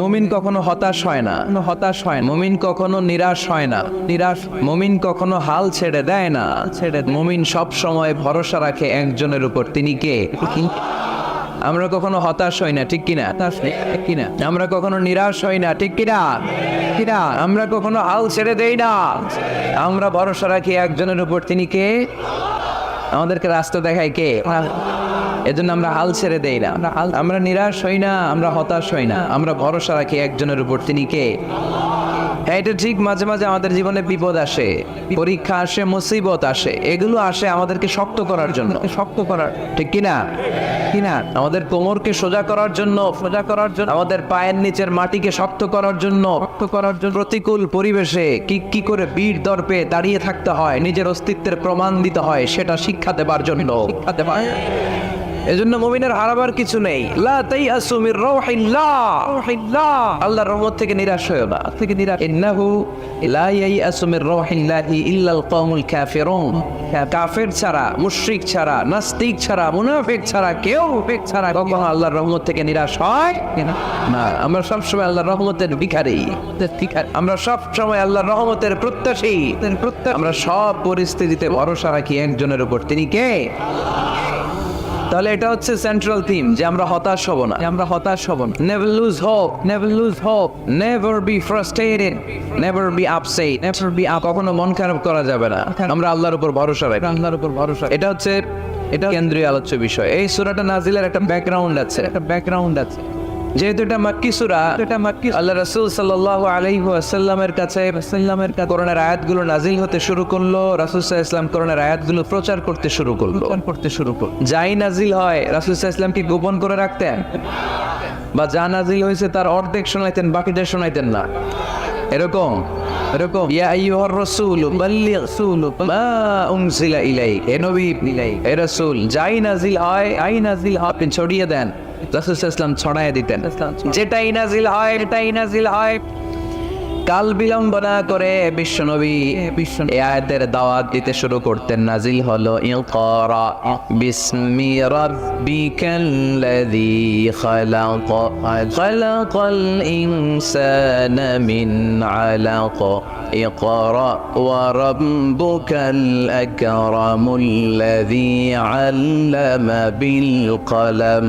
মুমিন কখনো হতাশ হয় না, মুমিন কখনো নিরাশ হয় না, মুমিন কখনো হাল ছেড়ে দেয় না, মুমিন সব সময় ভরসা রাখে একজনের উপর, তিনি কে? আমরা কখনো হতাশ হই না, ঠিক কিনা? আমরা কখনো নিরাশ হই না, ঠিক কিনা? আমরা কখনো হাল ছেড়ে দেই না, আমরা ভরসা রাখি একজনের উপর, তিনি কে? আমাদেরকে রাস্তা দেখায় কে? এজন্য আমরা হাল ছেড়ে দেই না, আমরা নিরাশ হই না, আমরা হতাশ হই না, আমরা ভরসা রাখি একজনের উপর, তিনি কে? হ্যাঁ, এটা ঠিক, মাঝে মাঝে আমাদের জীবনে বিপদ আসে, পরীক্ষা আসে, মুসিবত আসে, এগুলো আসে আমাদেরকে শক্ত করার জন্য, ঠিক কিনা? আমাদের কোমরকে সোজা করার জন্য, আমাদের পায়ের নিচের মাটিকে শক্ত করার জন্য, প্রতিকূল পরিবেশে কি করে বীর দর্পে দাঁড়িয়ে থাকতে হয়, নিজের অস্তিত্বের প্রমাণ দিতে হয়, সেটা শিক্ষা দেবার জন্য। এজন্য মুমিনের হারাবার কিছু নেই। লা তাইয়াসু মির রাউহিল্লাহ, আল্লাহর রহমত থেকে নিরাশ হয়ো না, ইন্নাহু লা ইয়াইয়াসু মির রাউহিল্লাহি ইল্লাল কওমুল কাফিরুন। কাফের ছাড়া, মুশরিক ছাড়া, নাস্তিক ছাড়া, মুনাফিক ছাড়া কেউ কখনো আল্লাহর রহমত থেকে নিরাশ হয় না। আমরা সব সময় আল্লাহর রহমতের ভিখারি, আমরা সব সময় আল্লাহর রহমতের প্রত্যাশী, আমরা সব পরিস্থিতিতে ভরসা রাখি একজনের উপর, তিনি কে? তাহলে এটা হচ্ছে সেন্ট্রাল থিম, যে আমরা হতাশ হব না, never lose hope, never be frustrated, never be upset, কখনো মন খারাপ করা যাবে না, আমরা আল্লাহর উপর ভরসা রাখি, এটা হচ্ছে কেন্দ্রীয় আলোচ্য বিষয়। এই সূরাটা নাজিলের একটা ব্যাকগ্রাউন্ড আছে, যেহেতু এটা মাক্কি সূরা, আল্লাহ রাসূল সাল্লাল্লাহু আলাইহি ওয়াসাল্লামের কাছে কোরআনের আয়াতগুলো নাজিল হতে শুরু করলো, রাসূল সাল্লাল্লাহু আলাইহি ওয়াসাল্লাম কোরআনের আয়াতগুলো প্রচার করতে শুরু করলো। যাই নাজিল হয় রাসূল সাল্লাল্লাহু আলাইহি ওয়াসাল্লাম কি গোপন করে রাখতেন? বা যা নাজিল হয়েছে তার অর্ধেক শোনাইতেন, বাকিটা শোনাইতেন না? এরকম ইয়া আইয়ুহার রাসূল বাল্লিগ মা উনজিলা ইলাইক, হে নবী, হে রাসূল, যাই নাজিল হয় আপনি ছড়িয়ে দেন। রাসূল সাল্লাল্লাহু আলাইহি ওয়াসাল্লাম ছড়ায় দিতেন, যেটাই নাজিল হয়। কাল বিলম্ব না করে বিশ্বনবী এই আয়াতের দাওয়াত দিতে শুরু করতেন। নাজিল হলো ইকরা বিসমি রাব্বিকাল্লাযী খালাকাল ইনসানা মিন আলাক ইকরা ওয়া রাব্বুকাল আকরামুল্লাযী আল্লামা বিল কলম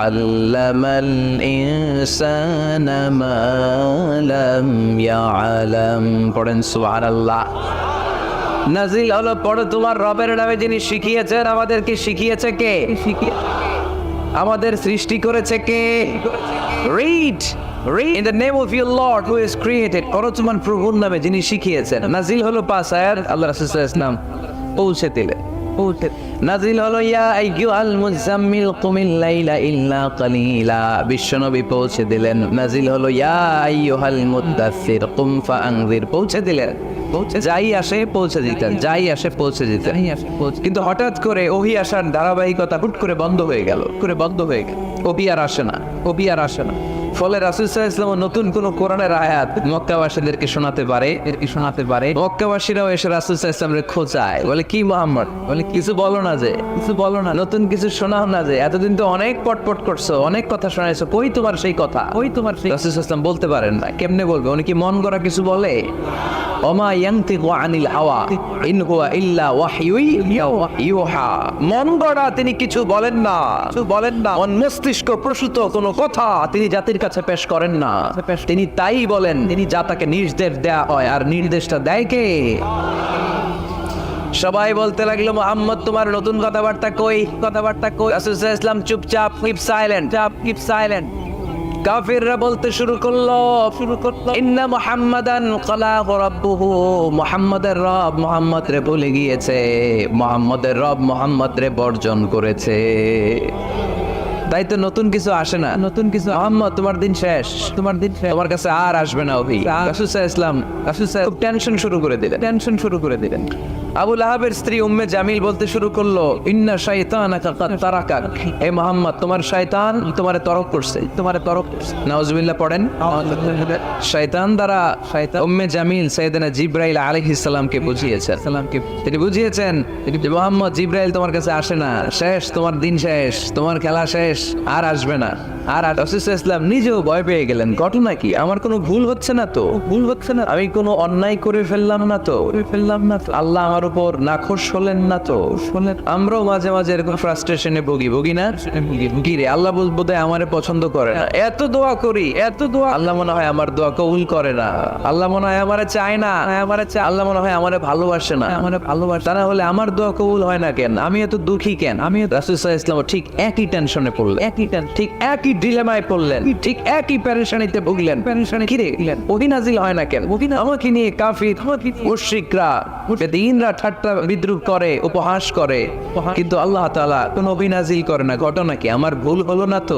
আল্লামাল ইনসানা মা লাম ইয়ালাম। পড়েন সুবহানাল্লাহ। নাজিল হলো পড়ো তোমার রবের নামে, যিনি শিখিয়েছেন। আমাদেরকে শিখিয়েছে কে? আমাদের সৃষ্টি করেছে কে? Read in the name of your Lord who has created, পড়ো তোমার প্রভুর নামে, যিনি শিখিয়েছেন। নাজিল হলো 5 আয়াত, আল্লাহ রাসূল সাল্লাল্লাহু আলাইহি ওয়াসাল্লাম পৌঁছে দিলেন। নাজিল হলো ইয়া আইয়ুহাল মুজাম্মিল কুমিল লাইলা ইল্লা কালিলা, বিশ্বনবী পৌঁছে দিলেন। নাজিল হলো ইয়া আইয়ুহাল মুদ্দাসসির কুম ফাআনজির, পৌঁছে দিলেন। যাই আসে পৌঁছে দিতেন। কিন্তু হঠাৎ করে ওহী আসার ধারাবাহিকতা হুট করে বন্ধ হয়ে গেল। ওহী আর আসে না। ফলে রাসূল সাল্লাল্লাহু আলাইহি ওয়াসাল্লাম নতুন কোন কোরআনের আয়াত মক্কাবাসীদেরকে শোনাতে পারে। মক্কাবাসীরাও এসে রাসূল সাল্লাল্লাহু আলাইহি ওয়াসাল্লামের খোঁচায়, বলে কি মুহাম্মদ, কিছু বলো না, নতুন কিছু শোনাও না, যে এতদিন তো অনেক পটপট করছো, অনেক কথা শোনাইছো, কই তোমার সেই কথা? রাসূল সাল্লাল্লাহু আলাইহি ওয়াসাল্লাম বলতে পারেন না। কেমনে বলবে? উনি কি মন গড়া কিছু বলে? ওমা ইয়ানতিকু আনিল হাওয়া ইন হুয়া ইল্লা ওয়াহয়ুন ইউহা, মন গড়া তিনি কিছু বলেন না, মন মস্তিষ্ক প্রসূত কোনো কথা তিনি জাতির কাছে পেশ করেন না। তিনি তাই বলেন যা তাকে নির্দেশ দেয়া হয়। আর নির্দেশটা দেয় কে? সবাই বলতে লাগলো, মুহাম্মদ তোমার নতুন কথাবার্তা কই? রাসূল সাল্লাল্লাহু আলাইহি ওয়াসাল্লাম চুপচাপ, কিপ সাইলেন্ট। কাফিররা বলতে শুরু করলো ইন্না মুহাম্মাদান ক্বালাহু রাব্বুহু, মুহাম্মাদের রব মুহাম্মদ রে ভুলে গিয়েছে, মুহাম্মাদের রব মুহাম্মদ রে বর্জন করেছে। তাই তো নতুন কিছু আসে না। মুহাম্মদ তোমার দিন শেষ, তোমার কাছে আর আসবে না ওহী। রাসূল সাল্লাল্লাহু আলাইহি ওয়াসাল্লাম খুব টেনশন শুরু করে দিলেন। আবু লাহাবের স্ত্রী উম্মে জামিল বলতে শুরু করলো ইন্না শাইতানাকা কাদ তারাকাক, হে মুহাম্মদ তোমার শয়তান তোমারে তরক করছে। নাউজুবিল্লাহ পড়েন। শয়তান দ্বারা উম্মে জামিল সাইয়েদনা জিবরাইল আলাইহিস সালামকে বুঝিয়েছেন। তিনি বুঝিয়েছেন যে মুহাম্মদ, জিবরাইল তোমার কাছে আসে না, শেষ, তোমার দিন শেষ, তোমার খেলা শেষ, আর আসবে না। আর রাসূল ইসলাম নিজেও ভয় পেয়ে গেলেন, ঘটনা কি, আমার কোনো ভুল হচ্ছে না তো, ভুল হচ্ছে না, আমি কোনো অন্যায় করে ফেললাম না তো, আল্লাহ আমার উপর নাখোশ হলেন না তো। আমরাও মাঝে মাঝে এরকম ফ্রাস্ট্রেশনে ভুগি না, কি রে আল্লাহ বোধহয় আমারে পছন্দ করে না, এত দোয়া করি, এত দোয়া, আল্লাহ মনে হয় আমার দোয়া কবুল করে না, আল্লাহ মনে হয় আমারে চায় না, আল্লাহ মনে হয় আমারে ভালোবাসে না, তা না হলে আমার দোয়া কবুল হয় না কেন, আমি এত দুঃখী কেন। আমি রাসূল সাল্লাল্লাহু আলাইহি ওয়াসাল্লাম ঠিক একই টেনশনে পড়লেন, ঠিক একই ডিলেমায় পড়লেন, ঠিক একই পেরেশানিতে ভুগলেন। কি রে ওহী নাজিল হয় না কেন, আমাকে নিয়ে কাফির মুশরিকরা বেদিনরা ঠাট্টা বিদ্রুপ করে, উপহাস করে, কিন্তু আল্লাহ তাআলা কোনো ওহী নাজিল করে না। ঘটনা কি, আমার ভুল হলো না তো,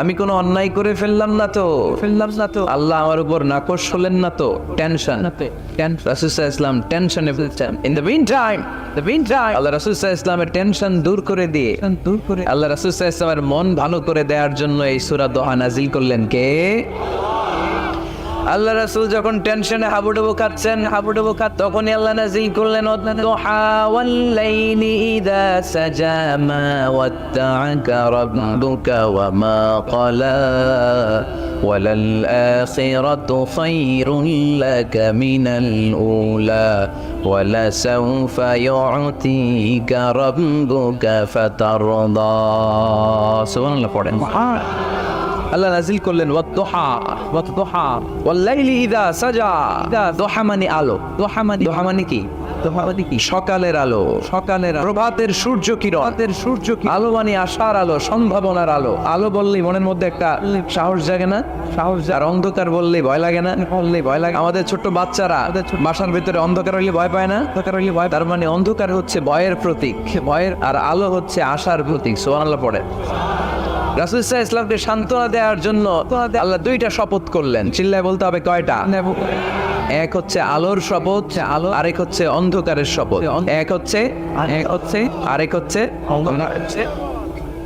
আমি কোনো অন্যায় করে ফেললাম না তো, আল্লাহ আমার উপর নাকশ হলেন না তো। টেনশন, রাসূল সাল্লাল্লাহু আলাইহি ওয়াসাল্লাম টেনশনে ফেলছেন। ইন দ্য মিন টাইম আল্লাহ রাসূল সাল্লাল্লাহু আলাইহি ওয়াসাল্লামের টেনশন দূর করে দিয়ে, আল্লাহ রাসূল সাল্লাল্লাহু আলাইহি ওয়াসাল্লামের মন ভালো করে দেওয়ার জন্য এই সূরা দোহা নাজিল করলেন। কে? আল্লাহ রাসূল যখন টেনশনে হাবুডুবু খাচ্ছেন, তখনই আল্লাহ নাজিল করলেন ওয়াদ-দুহা ওয়াল-লাইলি ইযা সাজা মা ওয়াদ্দা'আকা রাব্বুকা ওয়া মা ক্বালা ওয়ালাল আখিরাতু খায়রুল লাকা মিনাল উলা ওয়ালাসাউফা ইউ'তিকা রাব্বুকা ফাতারদা। সুবহানাল্লাহ পড়েন। আল্লাহ নাজিল করলেন ওয়াদ-দুহা ওয়াল-লাইলি ইযা সাজা। দুহা মানে আলো, দুহা মানে কি, সকালের আলো, প্রভাতের সূর্য কিরণ, আলো মানে আশার আলো, সম্ভাবনার আলো। আলো বললেই মনের মধ্যে একটা সাহস জাগে না, আর অন্ধকার বললেই ভয় লাগে না, আমাদের ছোট্ট বাচ্চারা বাসার ভিতরে অন্ধকার হইলে ভয় পায় না, তার মানে অন্ধকার হচ্ছে ভয়ের প্রতীক, আর আলো হচ্ছে আশার প্রতীক। সুবহানাল্লাহ পড়ে। রাসূল সাল্লাল্লাহু আলাইহি ওয়াসাল্লামকে সান্ত্বনা দেওয়ার জন্য আল্লাহ দুইটা শপথ করলেন। চিল্লায় বলতে হবে কয়টা? এক হচ্ছে আলোর শপথ, আরেক হচ্ছে অন্ধকারের শপথ। এক হচ্ছে আরেক হচ্ছে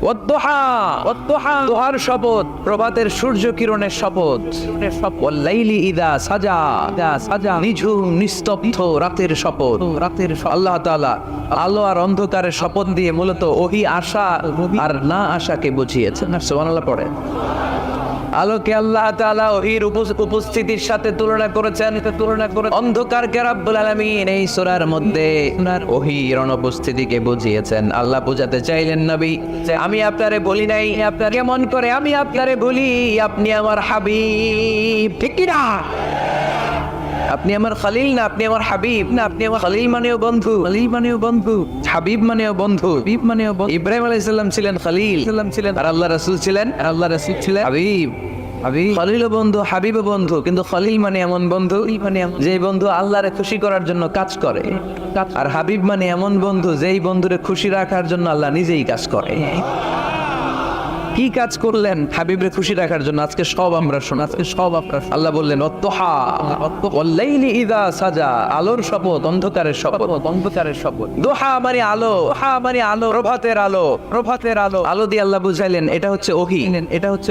ওয়াদ-দুহার শপথ, প্রভাতের সূর্য কিরণের শপথ। ওয়াল-লাইলি ইযা সাজা, নিঝুম নিস্তব্ধ রাতের শপথ। আল্লাহ তাআলা আলো আর অন্ধকারের শপথ দিয়ে মূলত ওহী আশা আর না আশাকে বুঝিয়েছেন। সুবহানাল্লাহ পড়ে। আলোকে আল্লাহ তাআলা ওহীর উপস্থিতির সাথে তুলনা করেছেন, অন্ধকারকে রব্বুল আলামিন এই সূরার মধ্যে ওহীর অনুপস্থিতিকে বুঝিয়েছেন। আল্লাহ বুঝাতে চাইলেন নবী, আমি আপনারে বলি নাই, আপনার কেমন করে আমি আপনারে বলি, আপনি আমার হাবিব, ঠিক কি না? আপনি আমার খলিল না, আপনি আমার হাবিব না, আপনি আমার খলিল মানেও বন্ধু, হাবিব মানেও বন্ধু। ইব্রাহিম আলাইহিস সালাম ছিলেন খলিল, আর আল্লাহ রাসূল ছিলেন হাবিব। খলিল বন্ধু, হাবিব বন্ধু, কিন্তু খলিল মানে এমন বন্ধু যে বন্ধু আল্লাহরে খুশি করার জন্য কাজ করে, আর হাবিব মানে এমন বন্ধু যেই বন্ধুরে খুশি রাখার জন্য আল্লাহ নিজেই কাজ করে। কি কাজ করলেন হাবিবরে খুশি রাখার জন্য? আজকে সব আমরা শোনা, আল্লাহ বললেন ওয়াদ-দুহা ওয়াল-লাইলি ইযা সাজা, আলোর শপথ, অন্ধকারের শপথ। দুহা মানে আলো, প্রভাতের আলো, আলো দিয়ে আল্লাহ বুঝাইলেন এটা হচ্ছে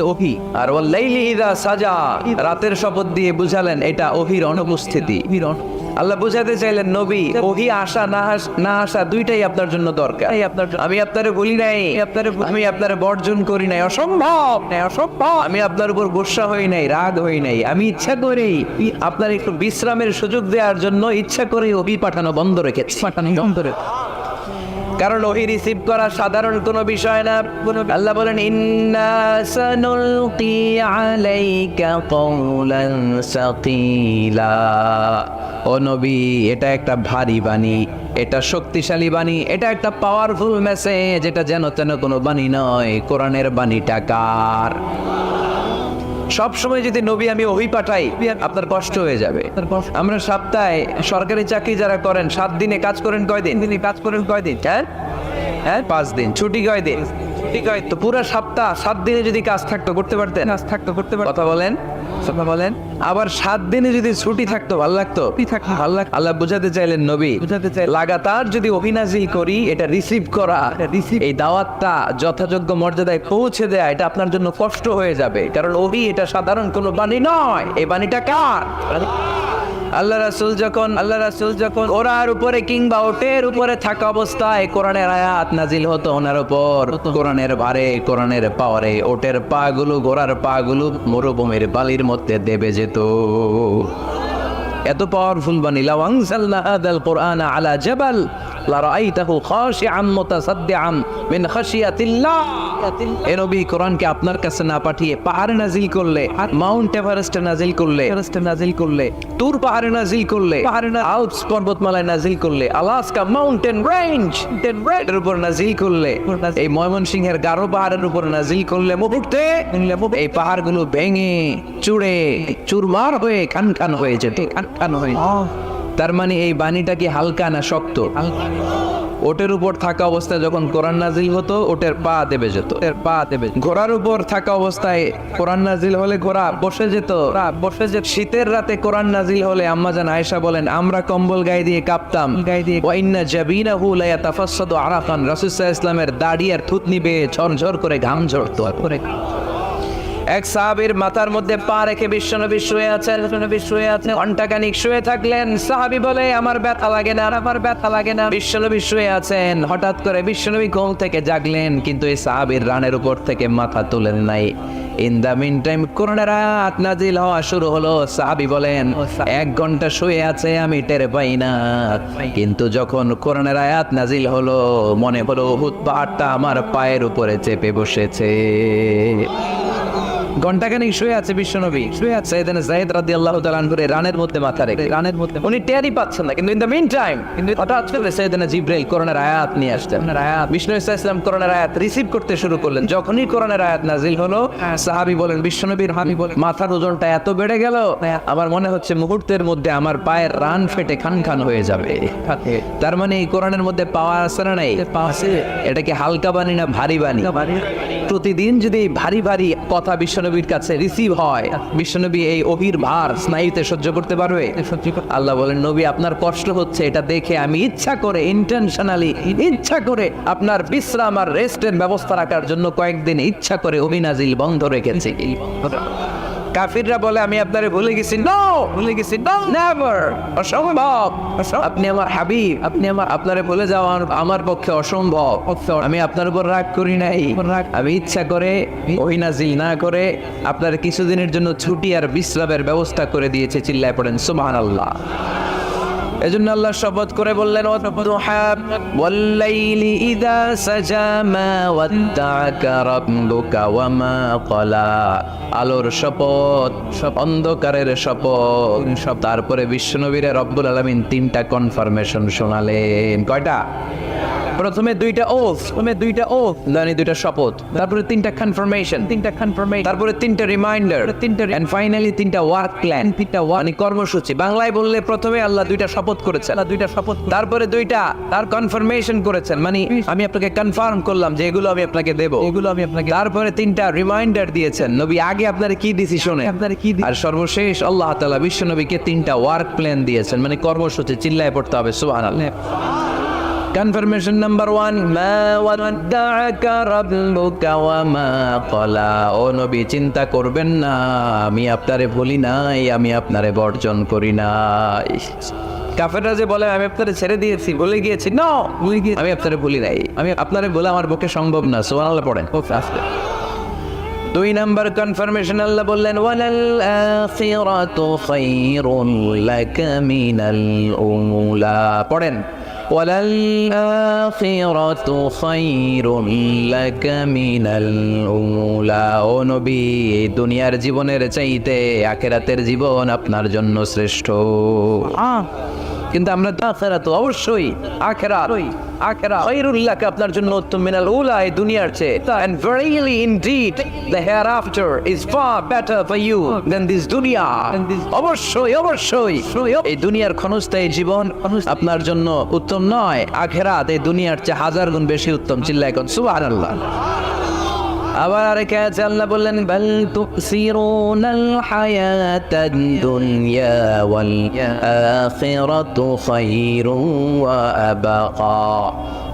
ওহী। আর ওয়াল-লাইলি ইযা সাজা, রাতের শপথ দিয়ে বুঝালেন এটা ওহীর অনুপস্থিতি। আল্লাহ বুঝাতে চাইলেন নবী, ওহী আসা না আসা দুইটাই আপনার জন্য দরকার। আমি আপনারে বলি নাই, আমি আপনারে বর্জন করি নাই, অসম্ভব। আমি আপনার উপর গোসা হই নাই, রাগ হই নাই, আমি ইচ্ছা করেই আপনার একটু বিশ্রামের সুযোগ দেওয়ার জন্য ইচ্ছা করে ওহী পাঠানো বন্ধ রেখেছি। কারণ ওহী রিসিভ করা সাধারণ কোনো বিষয় না। আল্লাহ বলেন ইন্না সানুলকি আলাইকা কওলান সাকিলা। ও নবী, এটা একটা ভারী বাণী, এটা শক্তিশালী বাণী, এটা একটা পাওয়ারফুল মেসেজ, এটা যেন তেন কোনো বাণী নয়। কোরআনের বাণীটা কার? সব সময় যদি নবী আমি ওহী পাঠাই আপনার কষ্ট হয়ে যাবে। আমরা সপ্তাহে সরকারি চাকরি যারা করেন 7 দিনে কাজ করেন কয়দিন? হ্যাঁ 5 দিন। ছুটি কয়দিন? তো পুরো সপ্তাহ 7 দিনে যদি কাজ থাকতো করতে পারতেন? কথা বলেন। আবার 7 দিনে যদি ছুটি থাকতো ভালো লাগতো? আল্লাহ বুঝাতে চাইলেন নবী, লাগাতার যদি ওহী নাযিল করি, এটা রিসিভ করা, এই দাওয়াতটা যথাযোগ্য মর্যাদায় পৌঁছে দেয়া, এটা আপনার জন্য কষ্ট হয়ে যাবে। কারণ ওহী এটা সাধারণ কোনো বাণী নয়। এই বাণীটা কার? আল্লাহ রাসূল যখন ওরার উপরে কিংবা ওটের উপরে থাকা অবস্থায় কোরআনের আয়াত নাজিল হতো ওনার উপর, কোরআনের ভারে, কোরআনের পাওয়ারে ওটের পাগুলো, ঘোড়ার পাগুলো মরুভূমির বালির মধ্যে দেবে যেত। এত পাওয়ারফুল বাণী। লাউ আনজালনা হাযাল কুরআনা আলা জাবাল লারাআইতাহু খাশিআম মুতাসাদ্দিআম মিন খাশিয়াতিল্লাহ। এ নবী, কোরআনকে আপনার কাছে না পাঠিয়ে পাহাড়ে নাজিল করলে, মাউন্ট এভারেস্টে নাজিল করলে, তুর পাহাড়ে নাজিল করলে, আল্পস পর্বতমালায় নাজিল করলে, আলাস্কা মাউন্টেন রেঞ্জ এর উপর নাজিল করলে, এই ময়মনসিংহের গারো পাহাড়ের উপর নাজিল করলে, মুহূর্তে এই পাহাড়গুলো ভেঙে চুড়ে চুরমার হয়ে খান হয়ে যেত। তার মানে এই বাণীটা কি হালকা না শক্ত? ওটের উপর থাকা অবস্থায় যখন কোরআন নাজিল হতো ওটের পা দেবে যেত, ঘোড়ার উপর থাকা অবস্থায় কোরআন নাজিল হলে ঘোড়া বসে যেত। শীতের রাতে কোরআন নাজিল হলে আম্মাজান আয়েশা বলেন আমরা কম্বল গায়ে দিয়ে কাঁপতাম। ওয়া ইন্না জাবিনাহু লা ইয়াতাফাসসাদু আরাকান, রাসূল সাল্লাল্লাহু আলাইহি ওয়াসাল্লামের দাড়ি আর থুতনি বেয়ে ঝরঝর করে ঘাম ঝরতো। এক সাহাবীর মাথার মধ্যে পা রেখে বিশ্বনবী শুয়ে আছেন, ঘন্টাখানিক শুয়ে থাকলেন। সাহাবী বলে আমার ব্যথা লাগে না। বিশ্বনবী শুয়ে আছেন, হঠাৎ করে বিশ্বনবী ঘুম থেকে জাগলেন, কিন্তু এই সাহাবীর রানের উপর থেকে মাথা তুলেন নাই। ইন দা মিন টাইম কোরআনের আয়াত নাজিল হওয়া শুরু হলো। সাহাবী বলেন 1 ঘন্টা শুয়ে আছে আমি টের পাই না, কিন্তু যখন কোরআনের আয়াত নাজিল হলো মনে হলো উহুদ পাহাড়টা আমার পায়ের উপরে চেপে বসেছে। ঘন্টাখানিক শুয়ে আছে বিশ্বনবী, সাইয়েদনা যায়েদ রাদিয়াল্লাহু তাআলা আনহু রানের মধ্যে মাথা রেখে, উনি টেরই পাচ্ছেন না। কিন্তু ইন দ্য মিন টাইম হঠাৎ করে সাইয়েদনা জিবরাইল কোরআনের আয়াত নিয়ে আসলেন। বিষ্ণু সাল্লাল্লাহু আলাইহি ওয়াসাল্লাম কোরআনের আয়াত রিসিভ করতে শুরু করলেন। যখনই কোরআনের আয়াত নাজিল হলো সাহাবী বলেন বিশ্বনবীর মাথার ওজনটা এত বেড়ে গেল আমার মনে হচ্ছে মুহূর্তের মধ্যে আমার পায়ের রান ফেটে খান হয়ে যাবে। তার মানে এই কোরআনের মধ্যে পাওয়ার আছে না নাই? এটা কি হালকা বাণী না ভারী বাণী? প্রতিদিন যদি ভারী কথা বিশ্বনবীর কাছে রিসিভ হয়, বিশ্বনবী এই অহির ভার স্নায়ুতে সহ্য করতে পারবে? আল্লাহ বলেন নবী আপনার কষ্ট হচ্ছে, এটা দেখে আমি ইচ্ছা করে ইন্টেনশনালি আপনার বিশ্রাম আর রেস্টের ব্যবস্থা রাখার জন্য কয়েকদিন ইচ্ছা করে অভিনাজিল বন্ধ রেখেছি। কাফিররা বলে আমি আপনারে ভুলে গেছি, নেভার, অসম্ভব। আপনি আমার হাবিব, আপনারে ভুলে যাওয়া আমার পক্ষে অসম্ভব। আমি আপনার উপর রাগ করি নাই, আমি ইচ্ছা করে ওহী নাজিল না করে আপনার কিছুদিনের জন্য ছুটি আর বিশ্রামের ব্যবস্থা করে দিয়েছে। চিল্লায় পড়েন সুবহানাল্লাহ। এজন্য আল্লাহ শপথ করে বললেন ওয়াল্লাইলি ইযা সাজা মা ওয়াদ্দাআকা রাব্বুকা ওয়া মা ক্বালা। আলোর শপথ, অন্ধকারের শপথ। তারপরে বিশ্বনবীরে রব্বুল আলামিন 3টা কনফার্মেশন শোনালেন। কয়টা? প্রথমে 2টা ওথ, মানে 2টা শপথ, তারপরে 3টা কনফার্মেশন, তারপরে 3টা রিমাইন্ডার, এন্ড ফাইনালি 3টা ওয়ার্ক প্ল্যান, মানে কর্মসূচি। বাংলায় বললে প্রথমে আল্লাহ 2টা শপথ করেছেন, তারপরে 2টা তার কনফার্মেশন করেছেন, মানে আমি আপনাকে কনফার্ম করলাম যে এগুলো আমি আপনাকে দেব, তারপরে 3টা রিমাইন্ডার দিয়েছেন নবী আগে আপনার কি ডিসিশনে, আর সর্বশেষ আল্লাহ তাআলা বিশ্ব নবীকে 3টা ওয়ার্ক প্ল্যান দিয়েছেন, মানে কর্মসূচি। চিল্লায় পড়তে হবে সুবহানাল্লাহ। কনফার্মেশন নাম্বার 1, মা ওয়াদ্দাআকা রাব্বুকা ওয়া মা ক্বালা। ও নবী চিন্তা করবেন না, আমি আপনারে ভুলি নাই, আমি আপনারে বর্জন করি নাই। কাফেররা যে বলে আমি আপনারে ছেড়ে দিয়েছি, ভুলে গিয়েছি, নো, আমি আপনারে ভুলি নাই, আমি আপনারে বলে আমার পক্ষে সম্ভব না। সুবহানাল্লাহ পড়েন। 2 নাম্বার কনফার্মেশন আল্লাহ বললেন ওয়ালাল আখিরাতু খায়রুন লাকা মিনাল উলা। পড়েন ওয়ালাল আখিরাতু খায়রুন লাকা মিনাল উলা। ও নবী দুনিয়ার জীবনের চাইতে আখিরাতের জীবন আপনার জন্য শ্রেষ্ঠ। কিন্তু আমরা আখিরাত অবশ্যই আখিরাত খায়রুল লাকা আপনার জন্য উত্তম মিনাল উলা, এই দুনিয়ার চেয়ে। and verily indeed the hereafter is far better for you than this dunya. অবশ্যই এই দুনিয়ার ক্ষণস্থায়ী জীবন আপনার জন্য উত্তম নয়, আখিরাত এই দুনিয়ার চেয়ে 1000 গুণ বেশি উত্তম। চিল্লায় কোন সুবহানাল্লাহ। আবার আরেক আয়াতে আল্লাহ বললেন বাল তুসিরুনাল হায়াতাদ দুনিয়া ওয়াল আখিরাতু খায়রুন ওয়া আবাকা।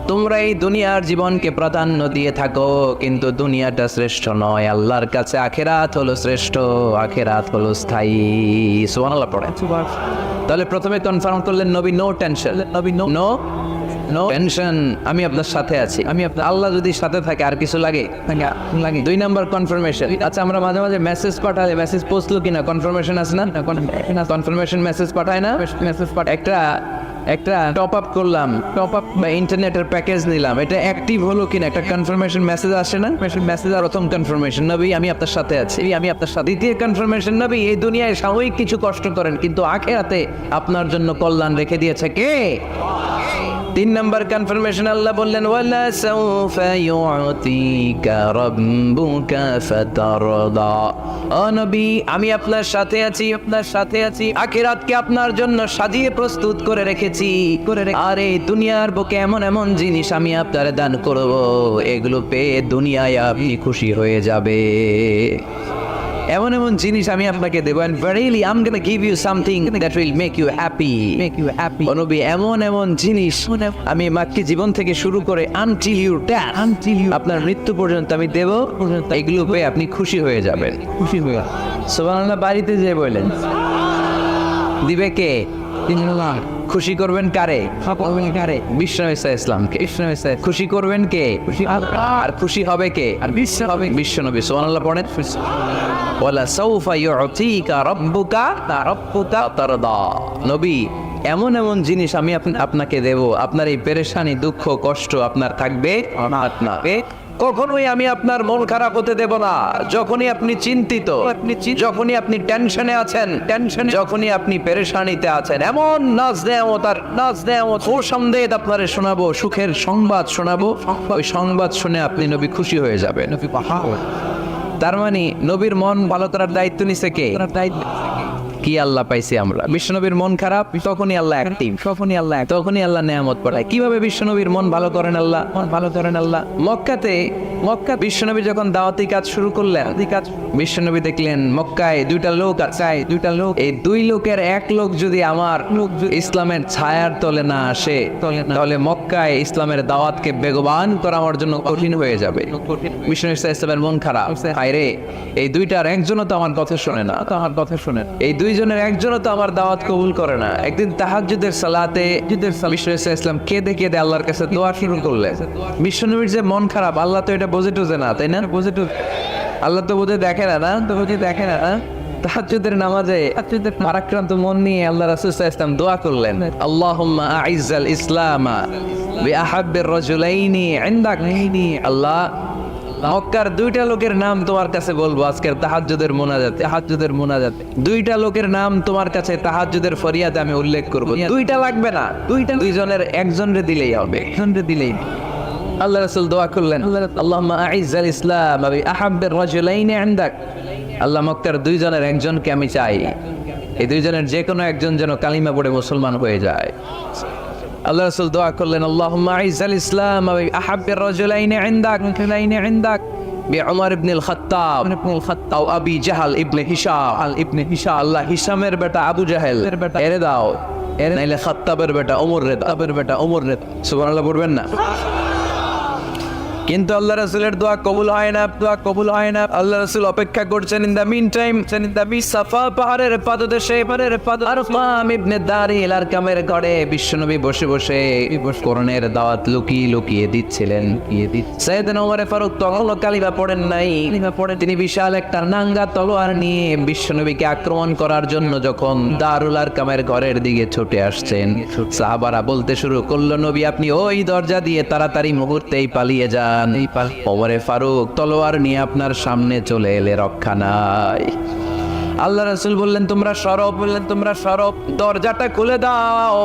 তোমরা এই দুনিয়ার জীবনকে প্রাধান্য দিয়ে থাকো, কিন্তু দুনিয়াটা শ্রেষ্ঠ নয়, আল্লাহর কাছে আখিরাত হলো শ্রেষ্ঠ, আখিরাত হলো স্থায়ী। সুবহানাল্লাহ পড়েন। তাহলে প্রথমে কনফার্ম করলেন নবী নো টেনশন, নবী নো নো নো টেনশন, আমি আপনার সাথে আছি। আমি আপনার আল্লাহ যদি সাথে থাকে আর কিছু লাগে? লাগে। 2 নাম্বার কনফার্মেশন। আচ্ছা, আমরা মাঝে মাঝে মেসেজ পাঠালে মেসেজ পৌঁছলো কিনা কনফার্মেশন আছে না? কনফার্মেশন মেসেজ পাঠায় না? মেসেজ পাঠায়। একটা টপ আপ করলাম, টপ আপ বা ইন্টারনেটের প্যাকেজ নিলাম, এটা অ্যাক্টিভ হলো কিনা একটা কনফার্মেশন মেসেজ আসে না? মেসেজ আর প্রথম কনফার্মেশন নবী আমি আপনার সাথে আছি, আমি আপনার সাথে। দ্বিতীয় কনফার্মেশন নবী এই দুনিয়ায় সাময়িক কিছু কষ্ট করেন, কিন্তু আখিরাতে আপনার জন্য কল্যাণ রেখে দিয়েছে কে? 3 নাম্বার কনফার্মেশন আল্লাহ বললেন ওয়ালা সাউফা ইউতিকা রাব্বুকা ফাতারদা। ও নবী আমি আপনার সাথে আছি, আপনার সাথে আছি। আখিরাতকে আপনার জন্য সাজিয়ে প্রস্তুত করে রেখেছি। আর এই দুনিয়ার বুকে এমন এমন জিনিস আমি আপনারে দান করব, এগুলো পেয়ে দুনিয়ায় আপনি খুশি হয়ে যাবে। এমন এমন জিনিস আমি আপনাকে দেব, and verily I'm gonna give you something that will make you happy. ও নবী এমন এমন জিনিস আমি মাক্কি জীবন থেকে শুরু করে until you die, আপনার মৃত্যু পর্যন্ত আমি দেব, এগুলো পেয়ে আপনি খুশি হয়ে যাবেন। খুশি হয়ে সুবহানাল্লাহ। বাড়িতে যে বললেন দিবে কে? খুশি করবেন কারে? বিশ্ব ইসলামকে। খুশি করবেন কে? আর খুশি হবে কে? আর বিশ্ব নবী। সুবহানাল্লাহ পড়েন। ওয়ালা সাউফা ইউতিকা রাব্বুকা ফাতারদা। নবী এমন এমন জিনিস আমি আপনাকে দেব, আপনার এই পেরেশানি দুঃখ কষ্ট আপনার থাকবে না। কখনোই আমি আপনার মন খারাপ হতে দেব না। যখনই আপনি চিন্তিত, যখনই আপনি টেনশনে আছেন, যখনই আপনি পেরেশানিতে আছেন, এমন নাজ নেয়ামত খোশামদেদ আপনারে শোনাবো, সুখের সংবাদ শোনাবো, ওই সংবাদ শুনে আপনি নবী খুশি হয়ে যাবেন। তার মানে নবীর মন ভালো করার দায়িত্ব নিছে কে? কি আল্লাহ পাইছি আমরা। বিশ্বনবীর মন খারাপ, তখনই আল্লাহ অ্যাক্টিভ, তখনই আল্লাহ নেয়ামত পাঠায়। কিভাবে বিশ্বনবীর মন ভালো করেন আল্লাহ? মক্কা বিশ্বনবী যখন দাওয়াতি কাজ শুরু করলেন, বিশ্বনবী দেখলেন মক্কায় 2টা লোক আছে, এই 2 লোকের এক লোক যদি আমার ইসলামের ছায়ার তলে না আসে, তাহলে মক্কায় ইসলামের দাওয়াতকে বেগবান করা আমার জন্য কঠিন হয়ে যাবে। বিশ্বনবী ইসলামের মন খারাপ, হায়রে এই 2টার একজনও তো আমার কথা শোনে না, এই 2 জনের একজনও তো আমার দাওয়াত কবুল করে না। একদিন তাহাজ্জুদের সালাতে বিশ্বনবী ইসলাম কেঁদে কেঁদে আল্লাহর কাছে দোয়া শুরু করলেন। বিশ্বনবীর যে মন খারাপ, আল্লাহ তো এটা বোঝে টুঝে না, তাই না? আল্লাহ তো বোঝে দেখে না, তাহাজ্জুদের নামাজে ভারাক্রান্ত মন নিয়ে আল্লাহ রাসূল সাল্লাল্লাহু আলাইহি ওয়াসাল্লাম দোয়া করলেন, আল্লাহুম্মা আইজ্জাল ইসলামা বিআহাব্বির রাজুলাইনি ইনদাক। আল্লাহ মক্কার 2টা লোকের নাম তোমার কাছে বলবো আজকের তাহাজ্জুদের মোনাজাতে। 2টা লোকের নাম তোমার কাছে তাহাজ্জুদের ফরিয়াদে আমি উল্লেখ করব। 2টা লাগবে না, 2 জনের একজনরে দিলেই হবে। আল্লাহ রাসূল দোয়া করলেন, আল্লাহুম্মা আইজ্জাল ইসলাম বিআহাব্বির রাজুলাইনি ইনদাক। আল্লাহ মক্কার 2 জনের একজনকে আমি চাই, এই 2 জনের যে কোনো একজন যেন কালিমা পড়ে মুসলমান হয়ে যায়। আল্লাহ রাসূল দোয়া করলেন, আল্লাহুম্মা আইজ্জাল ইসলাম বিআহাব্বির রাজুলাইনি ইনদাক বিউমর ইবনুল খাত্তাব আও আবি জাহল ইবনে হিশাম। আল্লাহ হিশামের বেটা আবু জাহেল এরে দাও, নাইলে খাত্তাবের বেটা ওমর রে দাও। সুবহানাল্লাহ পড়বেন না? কিন্তু আল্লাহ রাসূলের দোয়া কবুল হয় না। আল্লাহ রাসূল অপেক্ষা করছেন। ইন দা মিন টাইম সাফা পাহাড়ের পাদদেশে আরকাম ইবনে দারিল আরকামের ঘরে বিশ্বনবী বসে কোরআনের দাওয়াত লুকিয়ে দিচ্ছিলেন। সাইয়েদনা ওমর ফারুক তখন কালিমা পড়েন নাই, তিনি বিশাল একটা নাঙ্গা তলোয়ার নিয়ে বিশ্বনবীকে আক্রমণ করার জন্য যখন দারুল আরকামের ঘরের দিকে ছুটে আসছেন, সাহাবারা বলতে শুরু করলো, নবী আপনি ওই দরজা দিয়ে তাড়াতাড়ি মুহূর্তেই পালিয়ে যান। ওমরে ফারুক তলোয়ার নিয়ে আপনার সামনে চলে এলে রক্ষা নাই। আল্লাহ রাসূল বললেন তোমরা সরব, দরজাটা খুলে দাও।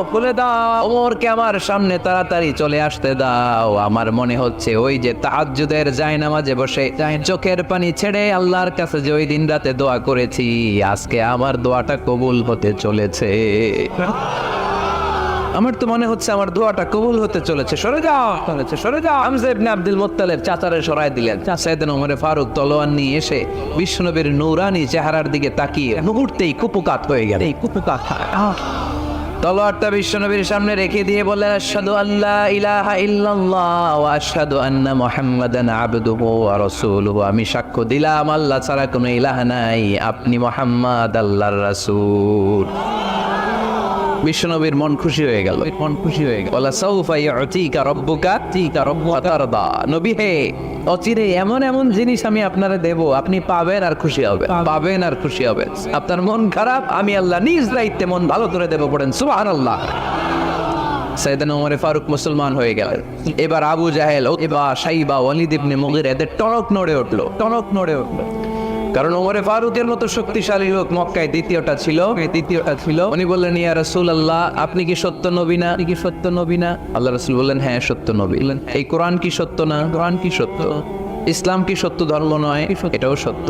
ওমরকে আমার সামনে তাড়াতাড়ি চলে আসতে দাও। আমার মনে হচ্ছে ওই যে তাহাজ্জুদের জায়নামাজে বসে চোখের পানি ছেড়ে আল্লাহর কাছে যে ওই দিন রাতে দোয়া করেছি, আজকে আমার দোয়াটা কবুল হতে চলেছে। আমার তো মনে হচ্ছে আমার দোয়াটা কবুল হতে চলেছে, সরে যাও। হামজা ইবনে আব্দুল মুত্তালিব চাচারে সরায় দিলেন। সাইয়েদনা ওমর ফারুক তলোয়ার নিয়ে এসে বিশ্বনবীর নূরানি চেহারার দিকে তাকিয়ে মুহূর্তেই কুপকাত হয়ে গেলেন। তলোয়ারটা বিশ্বনবীর সামনে রেখে দিয়ে বললেন, আশহাদু আল্লা ইলাহা ইল্লাল্লাহ ওয়া আশহাদু আন্না মুহাম্মাদান আবদুহু ওয়া রাসূলুহু। আমি সাক্ষ্য দিলাম আল্লাহ ছাড়া কোনো ইলাহ নাই, আপনি মুহাম্মদ আল্লাহর রাসূল। বিশ্বনবীর মন খুশি হয়ে গেল, মন খুশি হয়ে গেল। ওয়ালা সাউফা ইউতিকা রাব্বুকা ফাতারদা। নবী হে, অচিরে এমন এমন জিনিস আমি আপনারে দেব, আপনি পাবেন আর খুশি হবেন, পাবেন আর খুশি হবেন। আপনার মন খারাপ, আমি আল্লাহ নিজ দায়িত্বে মন ভালো করে দেব। পড়েন সুবহানাল্লাহ। সাইয়েদনা ওমর ফারুক মুসলমান হয়ে গেলেন। এবার আবু জাহেল, উতবা, শাইবা, ওয়ালিদ ইবনে মুগীরা এদের টনক নড়ে উঠলো, টনক নড়ে উঠলো। কারণ ওমরে ফারুকের মতো শক্তিশালী লোক মক্কায় দ্বিতীয়টা ছিল। উনি বললেন, ইয়া রাসূলুল্লাহ, আপনি কি সত্য নবী না? আপনি কি সত্য নবী না? আল্লাহ রাসূল বললেন, হ্যাঁ সত্য নবী। এই কোরআন কি সত্য না? কোরআন কি সত্য? ইসলাম কি সত্য ধর্ম নয়? এটাও সত্য।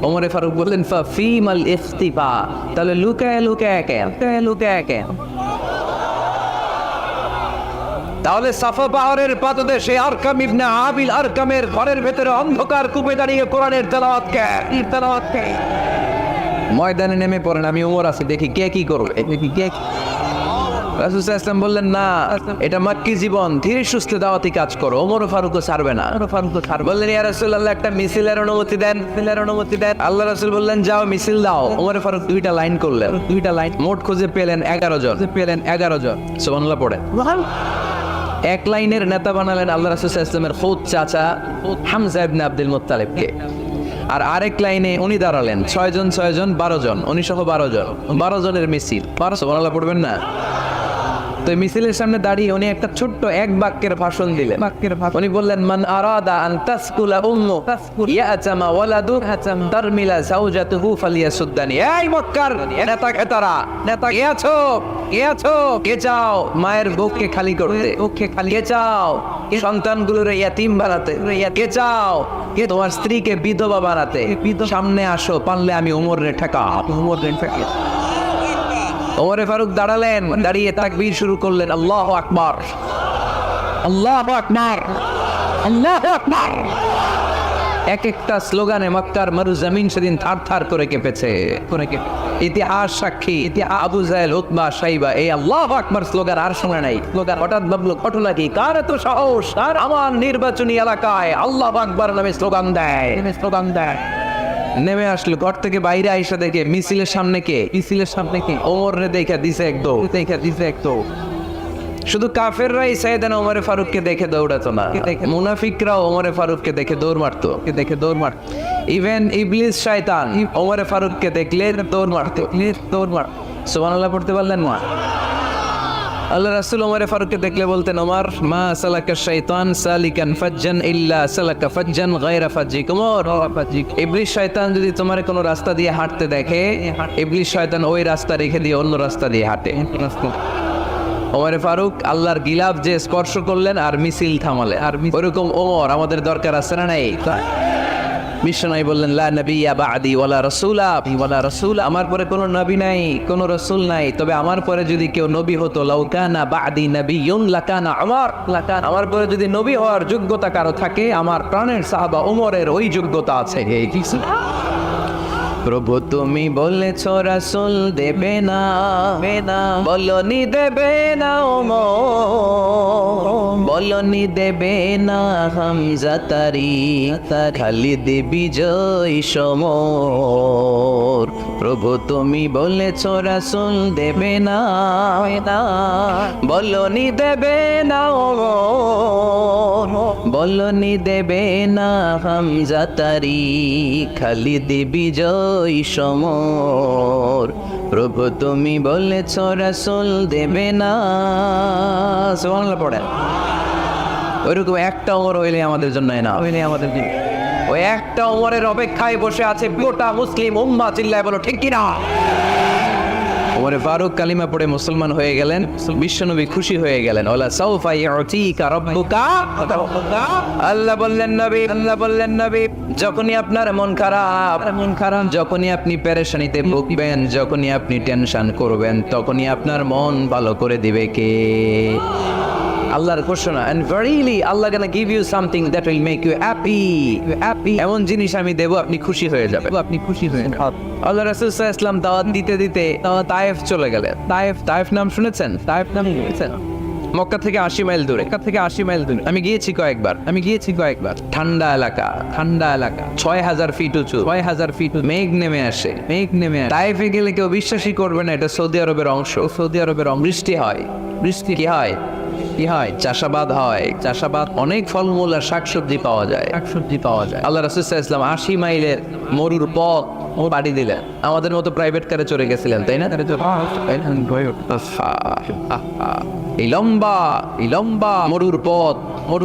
ওমরে ফারুক বললেন, ফাফিমাল ইখতিফা, তাহলে লুকায় লুকায় কেন? তাহলে সাফা পাহাড়ের পাদদেশে আরকাম ইবনে আবিল আরকামের ঘরের ভেতরে অন্ধকার কূপে দাঁড়িয়ে কোরআনের তেলাওয়াত কে? ময়দানে নেমে পড়েন, আমি ওমর আছি, দেখি কে কি করবে। রাসূল সাল্লাল্লাহু আলাইহি ওয়াসাল্লাম বললেন, না, এটা মাক্কি জীবন, ধীরে সুস্থে দাওয়াতি কাজ করো। ওমর ফারুকও ছাড়বে না। বললেন, ইয়া রাসূলুল্লাহ, একটা মিছিলের অনুমতি দেন। আল্লাহ রাসূল বললেন, যাও মিছিল দাও। ওমর ফারুক দুইটা লাইন করলেন, মোট খুঁজে পেলেন 11 জন। সুবহানাল্লাহ পড়েন। এক লাইনের নেতা বানালেন আল্লাহ রাসূল সাল্লাল্লাহু আলাইহি ওয়াসাল্লামের খুদ চাচা হামজা ইবনে আব্দুল মুত্তালিবকে। আর আরেক লাইনে উনি দাঁড়ালেন 6 জন 12 জন, উনি সহ 12 জনের মিছিল। সুবহানাল্লাহ পড়বেন না? তো মিছিলের সামনে দাঁড়িয়ে উনি একটা ছোট্ট এক বাক্যের ভাষণ দিলেন। উনি বললেন, মান আরাদা আন তাসকুলা উম্মু ইয়াতামা ওয়ালাদু তারমিলা যাওজাতুহু ফালিয়াসুদ্দানি। এই মক্কার নেতা কে চাও মায়ের বুককে খালি করতে? কে চাও সন্তানগুলোর ইয়াতিম বানাতে? কে চাও তোমার স্ত্রীকে বিধবা বানাতে? সামনে আসো, পারলে আমি ওমরে ঠেকা। ওমরে ফারুক দাঁড়ালেন, দাঁড়িয়ে তাকবীর শুরু করলেন, আল্লাহু আকবার, আল্লাহু আকবার, আল্লাহু আকবার। এক একটা স্লোগানে মক্কার মরুজমিন সেদিন থার করে কেঁপেছে। ইতিহাস সাক্ষী, আবু জাহেল, উতবা, শাইবা এই আল্লাহু আকবার স্লোগান আর শোনা নাই। হঠাৎ ভাবলো, ঘটনা কি? কার এত সাহস আর আমার নির্বাচনী এলাকায় আল্লাহু আকবার নামে স্লোগান দেয়? নেমে আসলো ঘর থেকে, বাইরে আইসা দেখে মিছিলের সামনে কে? ওমর রে দেখা দিছে একদম। শুধু কাফেররাই সাইয়েদনা ওমর ফারুককে দেখে দৌড়াতো না, মুনাফিকরাও ওমর ফারুককে দেখে দৌড় মারতো। ইভেন ইবলিস শয়তান ওমর ফারুককে দেখলে দৌড় মারতো। সুবহানাল্লাহ পড়তে পারলেন না? আল্লাহ রাসূল ওমর ফারুককে দেখলে বলতেন, ওমর, মা সালাকা শাইতান সালিকান ফাজ্জান ইল্লা সালাকা ফাজ্জান গায়রা ফাজ্জিক। ওমর, ইবলিস শয়তান যদি তোমার কোনো রাস্তা দিয়ে হাঁটতে দেখে, ইবলিস শয়তান ওই রাস্তা রেখে দিয়ে অন্য রাস্তা দিয়ে হাঁটে। ওমর ফারুক আল্লাহর গিলাফ যে স্পর্শ করলেন আর মিছিল থামালেন। আর ওরকম ওমর আমাদের দরকার আছে না নাই? বিশ্বনবী বললেন, লা নাবিয়্যা বা'দি ওয়ালা রাসূলা, আমার পরে কোনো নবী নাই, কোনো রাসূল নাই, তবে আমার পরে যদি কেউ নবী হতো, লাউ কানা বা'দি নাবিয়্যুন লাকানা উমর, আমার পরে যদি নবী হওয়ার যোগ্যতা কারো থাকে, আমার প্রাণের সাহাবা ওমরের ওই যোগ্যতা আছে। এই কিছু প্রভু তুমি বলেছ রাসূল দেবে না, বলনি দেবে না ওমর, বলনি দেবে না হামজা তারি, খালিদ বিজয় সমর। প্রভু তুমি বলেছ রাসূল দেবে না, বলনি দেবে না ওমর, বলনি দেবে না হামজা তারি, খালিদ বিজয় সমর। প্রভু তুমি বলেছ রাসূল দেবে না। সুবহানাল্লাহ পড়েন। ওইরকম একটা ওমর হইলে আমাদের জন্য না, ওই একটা ওমরের অপেক্ষায় বসে আছে গোটা মুসলিম উম্মাহ। চিল্লায় বলো ঠিক কিনা? ওমর ফারুক কালিমা পড়ে মুসলমান হয়ে গেলেন। বিশ্বনবী খুশি হয়ে গেলেন। ওয়ালা সাউফা ইউতিকা রাব্বুকা। আল্লাহ বললেন নবী, যখনই আপনার মন খারাপ, যখনই আপনি পেরেশানিতে ভুগবেন, যখনই আপনি টেনশন করবেন, তখনই আপনার মন ভালো করে দিবে কে? আল্লাহর ঘোষণা, and verily Allah gonna give you something that will make you happy। এমন জিনিস আমি দেব, আপনি খুশি হয়ে যাবেন। আল্লাহ রাসূল সাল্লাল্লাহু আলাইহি ওয়াসাল্লাম দাওয়াত দিতে দিতে তায়েফ চলে গেলেন। তায়েফ নাম শুনেছেন? তায়েফ নাম শুনেছেন? মক্কা থেকে 80 মাইল দূরে। আমি গিয়েছি কয়েকবার। ঠান্ডা এলাকা 6000 ফিট উঁচু, মেঘ নেমে আসে। তায়েফে গেলে কেউ বিশ্বাসই করবে না এটা সৌদি আরবের অংশ। বৃষ্টি হয়, চাষাবাদ হয়, অনেক ফলমূল আর শাকসবজি পাওয়া যায়। আল্লাহ রাসূল সাল্লাল্লাহু আলাইহি ওয়াসাল্লাম 80 মাইলের মরুর পথ পাড়ি দিলেন। আমাদের মতো প্রাইভেট কারে চড়ে গেছিলেন, তাই না? এই লম্বা মরুর পথ,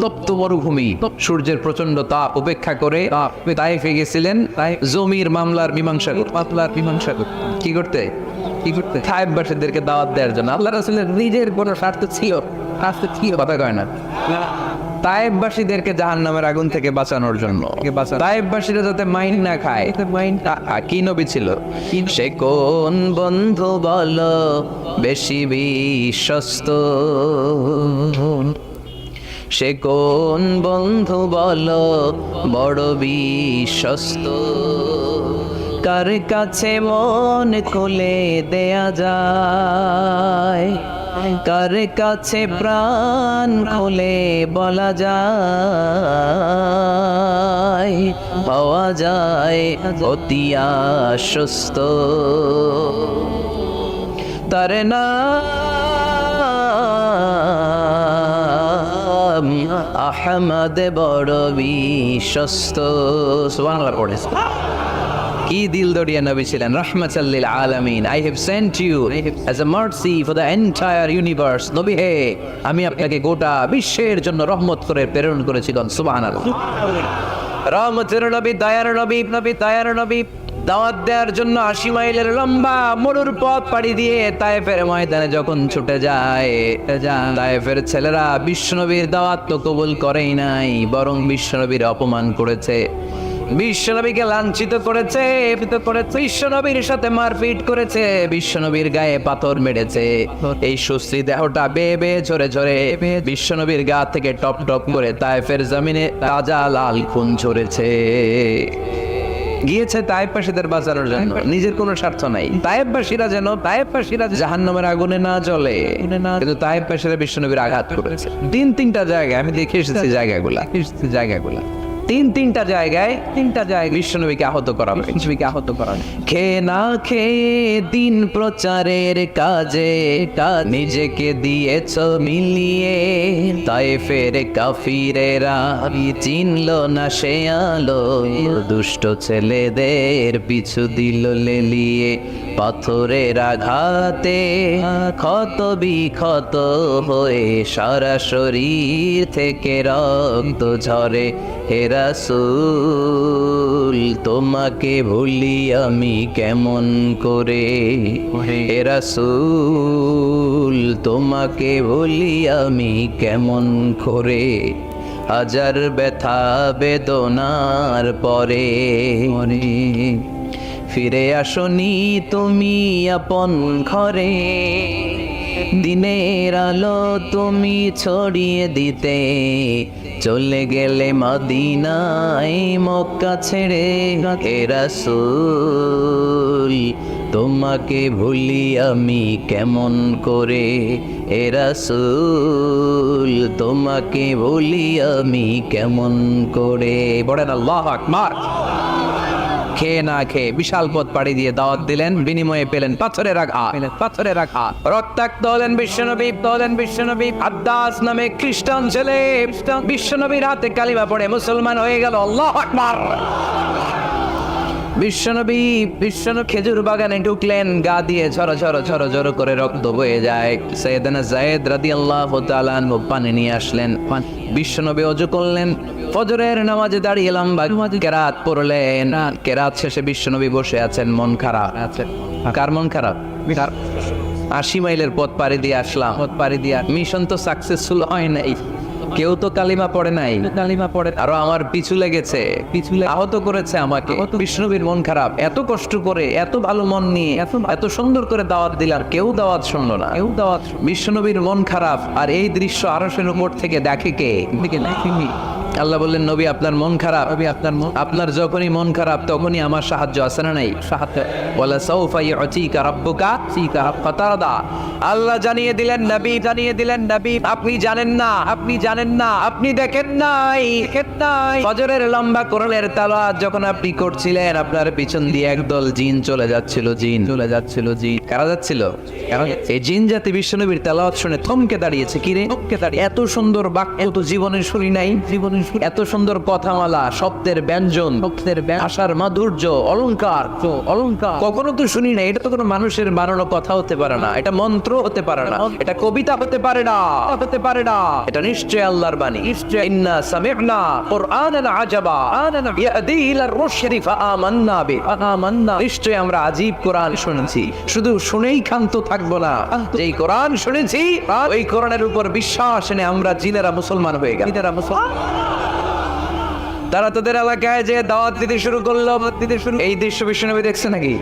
তপ্ত মরুভূমি, সূর্যের প্রচন্ড তাপ উপেক্ষা করে তায়েফে গেছিলেন জমির মামলার মীমাংসা করতে। কি করতে? তায়েফবাসীদেরকে দাওয়াত দেওয়ার জন্য। আল্লাহ রাসূলের নিজের কোনো স্বার্থ ছিল? কথা কয় না। তায়েফবাসীদেরকে জাহান্নামের আগুন থেকে বাঁচানোর জন্য, তায়েফবাসীরা যাতে মাইন না খায়। কি নবী ছিল? সে কোন বন্ধু বলো বেশি বিশ্বস্ত, সে কোন বন্ধু বলো বড় বিশ্বস্ত, কার কাছে মন খুলে দেয়া যায়, কার কাছে প্রাণ খুলে বলা যায়, পাওয়া যায় অতি আশ্বস্ত। তার নাম আহমদ বড় বিশ্বস্ত। সুবহানাল্লাহ পড়ে। কি দিল দরিয়া নবী ছিলেন, রাহমাতাল লিল আলামিন। I have sent you as a mercy for the entire universe. নবী হে, আমি আপনাকে গোটা বিশ্বের জন্য রহমত করে প্রেরণ করেছি। সুবহানাল্লাহ। রহমতের নবী, দয়ার নবী দাওয়াত দেওয়ার জন্য 80 মাইলের লম্বা মরুর পথ পাড়ি দিয়ে তায়েফের ময়দানে যখন ছুটে যায়, তায়েফের ছেলেরা বিশ্বনবীর দাওয়াত তো কবুল করেই নাই, বরং বিশ্বনবীর অপমান করেছে, বিশ্বনবীকে লাঞ্ছিত করেছে, বিশ্বনবীর সাথে মারপিট করেছে, বিশ্বনবীর গায়ে পাথর মেরেছে। এই সুশ্রী দেহটা বেয়ে বেয়ে ঝরে বিশ্বনবীর গা থেকে টপ টপ করে তায়েফের জমিনে তাজা লাল খুন ঝরেছে। গিয়েছে তায়েফবাসীদের বাঁচানোর জন্য, নিজের কোনো স্বার্থ নাই। তায়েফবাসীরা জাহান্নামের আগুনে না জ্বলে, কিন্তু তায়েফবাসীরা বিশ্বনবীর আঘাত করেছে। তিনটা জায়গায় আমি দেখে এসেছি জায়গাগুলা। তিনটা জায়গায় বিশ্বনবীকে আহত করা হয়। খেয়ে না খেয়ে দিন প্রচারের কাজে নিজেকে দিয়েছ মিলিয়ে, তায়েফের কাফিরেরা চিনল না সে আলো, দুষ্ট ছেলেদের পিছু দিল লেলিয়ে, পাথরের আঘাতে ক্ষত বিক্ষত হয়ে সারা শরীর থেকে রক্ত ঝরে। হে রাসূল তোমাকে ভুলি আমি কেমন করে, হে রাসূল তোমাকে ভুলি আমি কেমন করে, হাজার ব্যথা বেদনার পরে ফিরে আসনি তুমি আপন ঘরে, দিনের আলো তুমি ছড়িয়ে দিতে চলে গেলে মদিনায় মক্কা ছেড়ে। হে রাসূল তোমাকে ভুলি আমি কেমন করে, হে রাসূল তোমাকে ভুলি আমি কেমন করে। বলেন আল্লাহু আকবার। খেয়ে না খেয়ে বিশাল পথ পাড়ি দিয়ে দাওয়াত দিলেন, বিনিময়ে পেলেন পাথরের আঘাত। রক্তাক্ত হলেন বিশ্বনবী। আদ্দাস নামে খ্রিস্টান ছেলে বিশ্বনবীর হাতে কালিমা পড়ে মুসলমান হয়ে গেল। আল্লাহু আকবার। বিশ্বনবী খেজুর বাগানে ঢুকলেন, গা দিয়ে ঝরঝর করে রক্ত বয়ে যায়। সাইয়েদনা যায়েদ রাদিয়াল্লাহু তাআলা আনহু পানি নিয়ে আসলেন। বিশ্বনবী ওযু করলেন, ফজরের নামাজে দাঁড়িয়ে লম্বা কেরাত পড়লেন। কেরাত শেষে বিশ্বনবী বসে আছেন, মন খারাপ। কার মন খারাপ? 80 মাইলের পথ পাড়ি দিয়ে আসলাম, মিশন তো সাকসেসফুল হয় নাই, কেউ তো কালিমা পড়ে নাই, আরো আমার পিছু লেগেছে, আহত করেছে আমাকে। বিশ্বনবীর মন খারাপ। এত কষ্ট করে, এত ভালো মন নিয়ে, এত সুন্দর করে দাওয়াত দিলাম, কেউ দাওয়াত শুনলো না। বিশ্বনবীর মন খারাপ। আর এই দৃশ্য আরশের উপর থেকে দেখে কে? আল্লাহ বললেন নবী আপনার মন খারাপ, আপনার যখনই মন খারাপ তখনই আমার সাহায্য আছে না নাই? সাহায্য ওয়ালা সাউফা ইউতিকা রাব্বুকা ফাতারদা। আল্লাহ জানিয়ে দিলেন নবী আপনি জানেন না, আপনি দেখেন নাই ফজরের লম্বা কোরআনের তেলাওয়াত যখন আপনি করছিলেন আপনার পিছন দিয়ে একদল জিন চলে যাচ্ছিল। কারা যাচ্ছিল? এই জিন জাতি বিশ্বনবীর তেলাওয়াত শুনে থমকে দাঁড়িয়েছে। কি রে? এত সুন্দর বাক্য তো জীবনে শুনি নাই। এত সুন্দর কথামালা, শব্দের ব্যঞ্জন, ভাষার মাধুর্য, অলংকার কখনো তো শুনি নাই। এটা তো কোনো মানুষের বানানো কথা হতে পারে না, এটা মন্ত্র হতে পারে না, এটা কবিতা হতে পারে না, এটা নিশ্চয় আল্লাহর বাণী। ইন্না সামি'না কুরআনান আজাবা ইয়াহদি ইলার রুশদি ফাআমান্না বি। নিশ্চয় আমরা আজীব কোরআন শুনেছি। শুধু শুনেই ক্ষান্ত থাকবো না, যেই কোরআন শুনেছি ওই কোরআনের উপর বিশ্বাস এনে আমরা জিনেরা মুসলমান হয়ে গেলাম। তারা তাদের এলাকায় যে দাওয়াত দিতে শুরু করলো। এই দৃশ্য বিশ্বনবী দেখছে নাকি?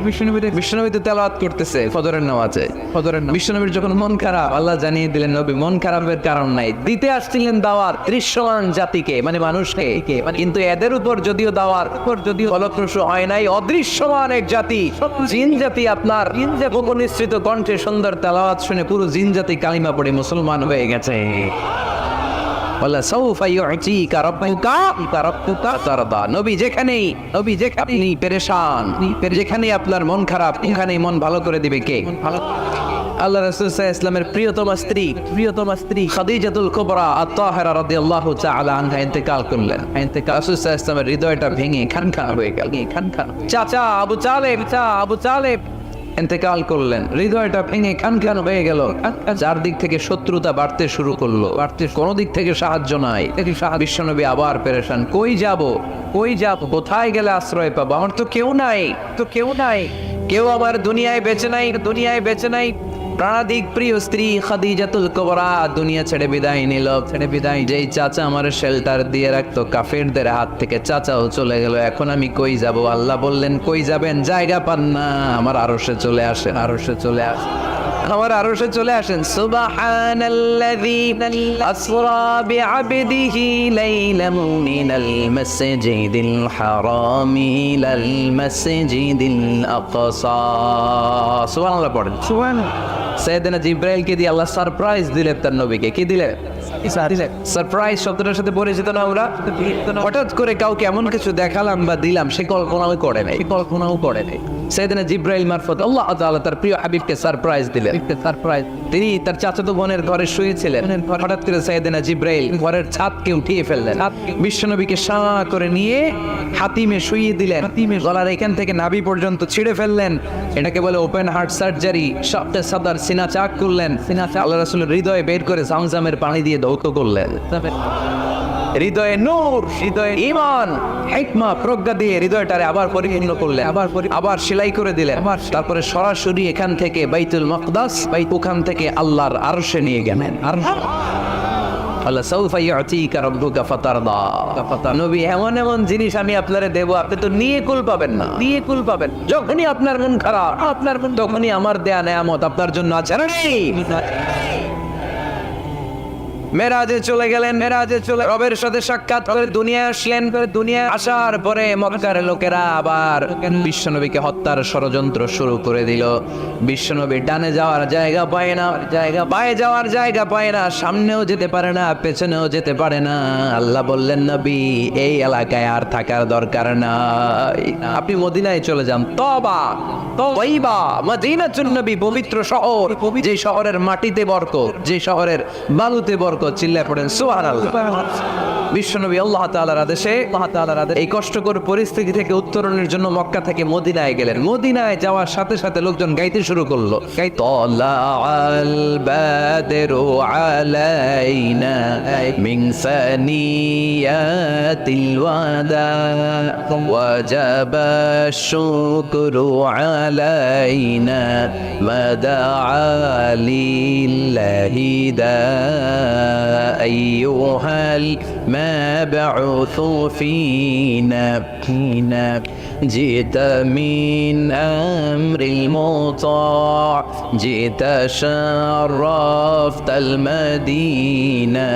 বিশ্বনবী তো তেলাওয়াত করতেছে ফজরের নামাজে। বিশ্বনবীর যখন মন খারাপ, আল্লাহ জানিয়ে দিলেন নবী মন খারাপের কারণ নাই, দিতে আসছিলেন দাওয়াত দৃশ্যমান জাতিকে, মানে মানুষকে। কিন্তু এদের উপর যদিও দাওয়াত ফলপ্রসূ হয় নাই, অদৃশ্যমান এক জাতি, জিন জাতি আপনার মুখনিসৃত কণ্ঠে সুন্দর তেলাওয়াত শুনে পুরো জিন জাতি কালিমা পড়ে মুসলমান হয়ে গেছে। নবী যেখানেই পেরেশান, যেখানে আপনার মন খারাপ, এখানেই মন ভালো করে দিবে কে? আল্লাহ রাসূল সাল্লাল্লাহু আলাইহি ওয়াসাল্লামের প্রিয়তমা স্ত্রী খাদিজাতুল কুবরা আত-তাহিরা রাদিয়াল্লাহু তাআলা আনহা ইন্তেকাল করলেন। রাসূল সাল্লাল্লাহু আলাইহি ওয়াসাল্লামের হৃদয়টা ভেঙে খানখান হয়ে গেল। চাচা আবু তালেব ইন্তেকাল করলেন, হৃদয়টা ভেঙে খানখান হয়ে গেল। চারদিক থেকে শত্রুতা বাড়তে শুরু করলো, কোন দিক থেকে সাহায্য নাই। বিশ্বনবী আবার পেরেশান, কই যাব, কোথায় গেলে আশ্রয় পাবো? আমার তো কেউ নাই, কেউ আমার দুনিয়ায় বেঁচে নাই। প্রাণাধিক প্রিয় স্ত্রী খাদিজাতুল কুবরা দুনিয়া ছেড়ে বিদায় নিল। যেই চাচা আমার শেল্টার দিয়ে রাখতো কাফেরদের হাত থেকে, চাচাও চলে গেল। এখন আমি কই যাব? আল্লাহ বললেন কই যাবেন? জায়গা পান না, আমার আরশে চলে আসেন। সুবহানাল্লাযী আসরা বিআবদিহি লাইলাম মিনাল মাসজিদিল হারাম ইলাল মাসজিদিল আকসা। সুবহানাল্লাহ পড়েন। সাইয়েদনা জিবরাইলকে দিয়ে আল্লাহ সারপ্রাইজ দিলেন তার নবীকে। কি দিলেন? সারপ্রাইজ শব্দটার সাথে পরিচিত না আমরা? হঠাৎ করে কাউকে এমন কিছু দেখালাম বা দিলাম সে কল্পনাও করে নাই। সাইয়েদনা জিবরাইল মারফত আল্লাহ তাআলা তার প্রিয় হাবিবকে সারপ্রাইজ দিলেন। তিনি তার চাচাতো বোনের ঘরে শুয়েছিলেন। হঠাৎ করে সাইয়েদনা জিবরাইল ঘরের ছাদকে উঠিয়ে ফেললেন, বিশ্বনবীকে সাঁ করে নিয়ে হাতিমে শুইয়ে দিলেন। গলার এখান থেকে নাভি পর্যন্ত ছিঁড়ে ফেললেন। এটাকে বলে ওপেন হার্ট সার্জারি। সবটা সাদার সিনা চাক করলেন। আল্লাহ রাসূলের হৃদয়ে বের করে জামজামের পানি দিয়ে ধৌত করলেন। হৃদয়ে নূর, হৃদয়ে ঈমান, হিকমা, প্রজ্ঞা দিয়ে হৃদয়টারে আবার পরিপূর্ণ করলেন, আবার সেলাই করে দিলেন। তারপরে সরাসরি এখান থেকে বাইতুল মাকদাস, ওখান থেকে আল্লাহর আরশে নিয়ে গেলেন। আল্লাহ সাউফা ইউতিকা রাব্বুকা ফাতারদা। নবী এমন জিনিস আমি আপনারে দেব, আপনি তো নিয়ে কুল পাবেন না। যখনই আপনার মন খারাপ, তখনই আমার দেয়া নেয়ামত আপনার জন্য আছে না নেই? মেরাজে চলে গেলেন, রবের সাথে সাক্ষাৎ করে দুনিয়ায় আসলেন। দুনিয়ায় আসার পরে মক্কার লোকেরা আবার বিশ্বনবীকে হত্যার ষড়যন্ত্র শুরু করে দিল। বিশ্বনবী ডানে যাওয়ার জায়গা পায় না, বায়ে যাওয়ার জায়গা পায় না, সামনেও যেতে পারে না, পেছনেও যেতে পারে না। আল্লাহ বললেন নবী এই এলাকায় আর থাকার দরকার নাই, আপনি মদিনায় চলে যান। তয়বা মদিনাতুন নবী, পবিত্র শহর, যে শহরের মাটিতে বরকত, যে শহরের বালুতে বরকত। চিল্লায় পড়েন সুবহানাল্লাহ। বিশ্বনবী আল্লাহ তাআলার আদেশে এই কষ্টকর পরিস্থিতি থেকে উত্তরণের জন্য মক্কা থেকে মদিনায় গেলেন। মদিনায় যাওয়ার সাথে সাথে লোকজন গাইতে শুরু করলো, তালাআল বাদরু আলাইনা মিন সানিয়াতিল ওয়াদা ওয়াজাবা শুকরু আলাইনা মাদাআ লিল্লাহি দা আইয়ুহাল مبعوث فينا جئت من أمر المطاع جئت شرفت المدينة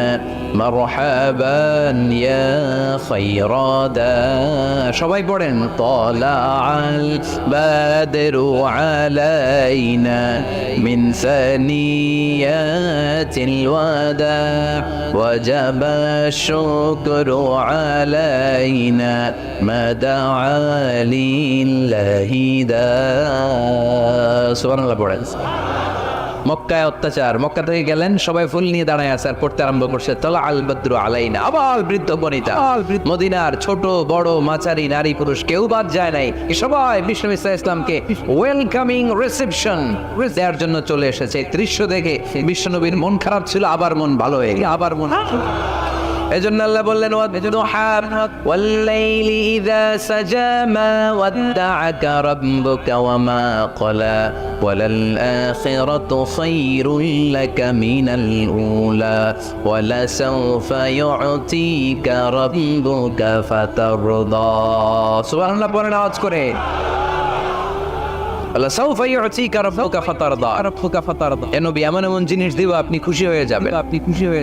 مرحبا يا خير دا সবাই পড়েন طلع البدر علينا من ثنيات الوداع وجب الشكر علينا ما دعا لله دا সুবহানাল্লাহ পড়েন। মক্কায় অত্যাচার, মক্কা থেকে গেলেন সবাই ফুল নিয়ে দাঁড়ায় আছে আর পড়তে আরম্ভ করছে তলা আল বদ্রু আলাইনা। আবার বৃদ্ধ বনিতা, মদিনার ছোট বড় মাচারি নারী পুরুষ কেউ বাদ যায় নাই, সবাই বিষ্ণু ইসলামকে ওয়েলকামিং রিসেপশন দেওয়ার জন্য চলে এসেছে। দৃশ্য দেখে বিশ্বনবীর মন খারাপ ছিল, আবার মন ভালো হয়ে গেল, আবার মন। এজন্য আল্লাহ বললেন ওয়াল্লাইলি ইযা সাজা মা ওয়াদ্দাআকা রাব্বুকা ওয়া মা ক্বালা ওয়ালাল আখিরাতু খায়রুল লাকা মিনাল উলা ওয়ালা সাওফা ইউতিকা রাব্বুকা ফাতারদা। সুবহানাল্লাহ পড়েন আওয়াজ করে। আল্লাহ সাউফা ইউতিকা রাব্বুকা ফাতারদা, রাব্বুকা ফাতারদা। এ নবী এমন এমন জিনিস দিব আপনি খুশি হয়ে যাবেন, আপনি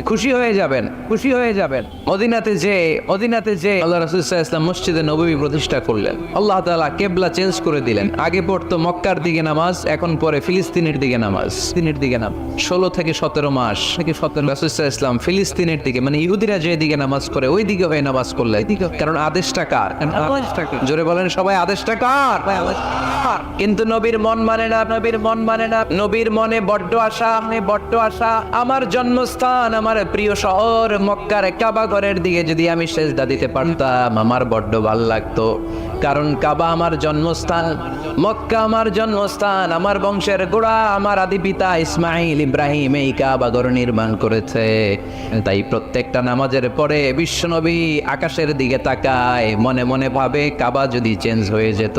খুশি হয়ে যাবেন, খুশি হয়ে যাবেন। মদিনাতে যে আল্লাহ রাসূল সাল্লাল্লাহু আলাইহি ওয়াসাল্লাম মসজিদে নববী প্রতিষ্ঠা করলেন, আল্লাহ তাআলা কিবলা চেঞ্জ করে দিলেন। আগে পড়তো মক্কার দিকে নামাজ, এখন পড়ে ফিলিস্তিনের দিকে নামাজ। 16 থেকে 17 মাস থেকে রাসূল সাল্লাল্লাহু আলাইহি ওয়াসাল্লাম ফিলিস্তিনের দিকে, মানে ইহুদিরা যে দিকে নামাজ করে ওই দিকে হয়ে নামাজ করলে, কারণ আদেশটা কার? জোরে বলেন সবাই, আদেশটা কার? কিন্তু নবীর মন মানে না, নবীর মন মানে না। নবীর মনে বড্ড আশা, আমার জন্মস্থান, আমার প্রিয় শহর মক্কার কাবা ঘরের দিকে যদি আমি সেজদা দিতে পারতাম আমার বড্ড ভালো লাগতো। কারণ কাবা আমার জন্মস্থান, মক্কা আমার জন্মস্থান, আমার বংশের গোড়া, আমার আদি পিতা ইসমাইল ইব্রাহিম এই কাবা ঘর নির্মাণ করেছে। তাই প্রত্যেকটা নামাজের পরে বিশ্বনবী আকাশের দিকে তাকায়, মনে মনে ভাবে কাবা যদি চেঞ্জ হয়ে যেত,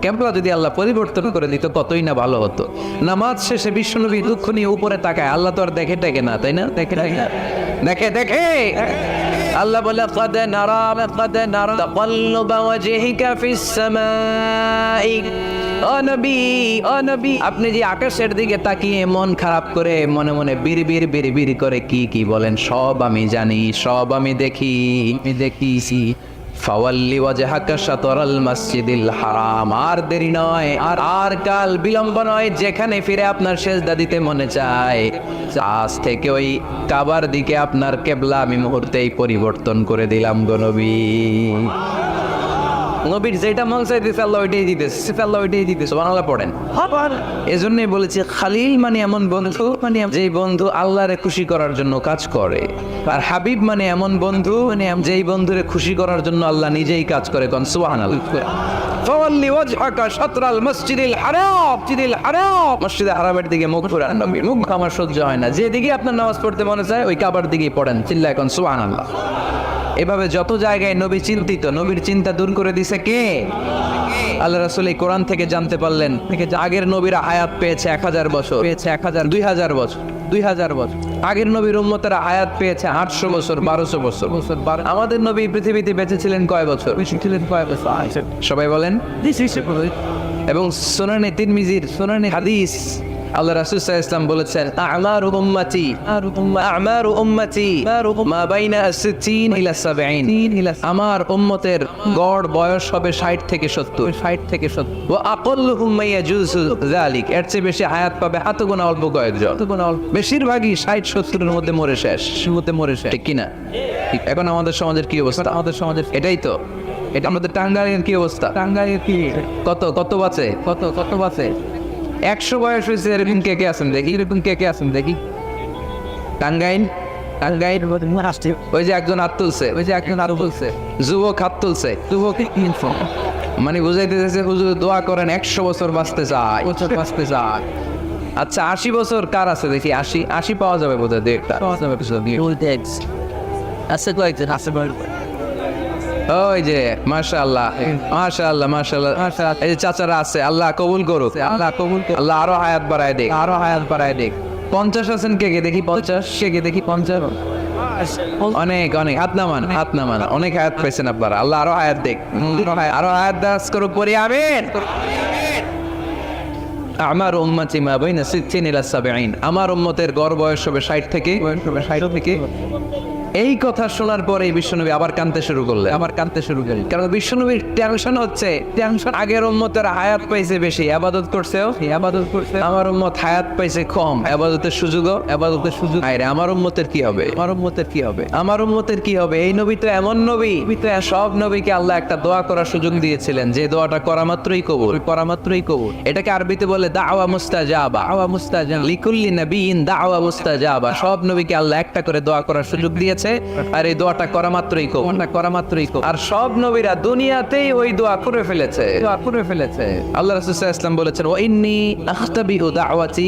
কিবলা যদি আল্লাহ পরিবর্তন করে দিত কতই না ভালো হতো। নামাজ শেষে বিশ্বনবী দুঃখ নিয়ে উপরে তাকায়, আল্লাহ তো আর দেখে না, তাই না? দেখে আল্লাহ বলে قد نرى تقلب وجهك في السماء। ও নবী আপনি যে আকাশের দিকে তাকিয়ে মন খারাপ করে মনে মনে বিড়বিড় করে কি বলেন, সব আমি জানি, সব আমি দেখি। ফাওয়াল্লি ওয়াজহাকা শাতরাল মসজিদিল হারাম। আর দেরি নয়, আর কাল বিলম্ব নয়, যেখানে ফিরে আপনার সেজদা দিতে মনে চায় আজ থেকে ওই কাবার দিকে আপনার কিবলা আমি মুহূর্তেই পরিবর্তন করে দিলাম গো নবী। নবীর যেটা মন চাইতেছে আল্লাহ ওইটাই দিতেছে। সুবহানাল্লাহ পড়েন। এজন্যই বলেছি খালিল মানে এমন বন্ধু, মানে যেই বন্ধু আল্লাহরে খুশি করার জন্য কাজ করে। আর হাবিব মানে এমন বন্ধু, মানে যেই বন্ধুরে খুশি করার জন্য আল্লাহ নিজেই কাজ করে। কোন সুবহানাল্লাহ। ফাওয়াল্লি ওয়াজহাকা শাতরাল মসজিদিল হারাম, মসজিদে হারামের দিকে মুখ ফেরান। নবীর মুখ আমার সহ্য হয় না, যেদিকে আপনার নামাজ পড়তে মনে চায় ওই কাবার দিকেই পড়েন। চিল্লায় কোন সুবহানাল্লাহ। এভাবে যত জায়গায় নবী চিন্তিত, নবীর চিন্তা দূর করে দিছে কে? আল্লাহ রাসূল এই কোরআন থেকে জানতে পারলেন আগের নবীরা হায়াত পেয়েছে 1000 বছর, 2000 বছর। আগের নবীর উম্মতেরা হায়াত পেয়েছে 800 বছর, 1200 বছর। আমাদের নবী পৃথিবীতে বেঁচে ছিলেন কয় বছর? সবাই বলেন। এবং সুনানে তিরমিজির হাদিস, আল্লাহ রাসূল সাল্লাল্লাহু আলাইহি ওয়াসাল্লাম বলেছেন আমারু উম্মতি মা বাইনা 60 ইলা 70। আমার উম্মতের গড় বয়স হবে 60 থেকে 70। ওয়া আকাল্লুহুম মা ইয়াজুজু যালিক, এর চেয়ে বেশি হায়াত পাবে হাতে গোনা অল্প কয়েকজন। বেশিরভাগই 60-70 এর মধ্যে মরে শেষ। ঠিক কি না? এখন আমাদের সমাজের কি অবস্থা? এটাই তো, এটা আমাদের টাঙ্গাইলের কি অবস্থা? কত বাঁচে? 100 বয়স হয়েছে এরকম কে আছেন দেখি? টাঙ্গাইল ওই যে একজন হাত তুলছে, যুবক হাত তুলছে। মানে বুঝাইতে চাইছে হুজুর দোয়া করেন 100 বছর বাঁচতে চায়। আচ্ছা 80 বছর কার আছে দেখি? 80 পাওয়া যাবে বোধহয়, দেখটা ওই যে মাশাআল্লাহ, এই যে চাচারা আছে, আল্লাহ কবুল করুক, আল্লাহ আরো হায়াত বাড়ায় দেখ। 50 আছেন কে দেখি? 50 অনেক হাত নামান, অনেক হায়াত পেয়েছেন আপনারা। আল্লাহ আরো হায়াত দেখ, আরো হায়াত দাস করুক, পড়ি আমিন। আমার উম্মতি মা বাইনা 60 ইলা 70, আমার উম্মতের গড় বয়স হবে 60 থেকে এই কথা শোনার পরে বিশ্বনবী আবার কাঁদতে শুরু করলেন, কারণ বিশ্বনবীর টেনশন হচ্ছে, আগের উম্মতের হায়াত পাইছে বেশি, ইবাদত করছে, আমার উম্মত হায়াত পাইছে কম, ইবাদতের সুযোগ আরে আমার উম্মতের কি হবে, আমার উম্মতের কি হবে? এই নবী তো এমন নবী, সব নবীকে আল্লাহ একটা দোয়া করার সুযোগ দিয়েছিলেন, যে দোয়াটা করা মাত্রই কবুল। এটাকে আরবিতে বলে দাওয়া মুস্তাজাবা, লিকুল্লি নবিয়িন দাওয়া মুস্তাজাবা। সব নবীকে আল্লাহ একটা করে দোয়া করার সুযোগ দিয়েছে, আর এই দোয়াটা করা মাত্রই কবুল। আর সব নবীরা দুনিয়াতেই ওই দোয়া করে ফেলেছে। আল্লাহ রাসূল সাল্লাল্লাহু আলাইহি ওয়াসাল্লাম বলেছেন, ওয়া ইন্নী আখতাবিউ দাওয়াতি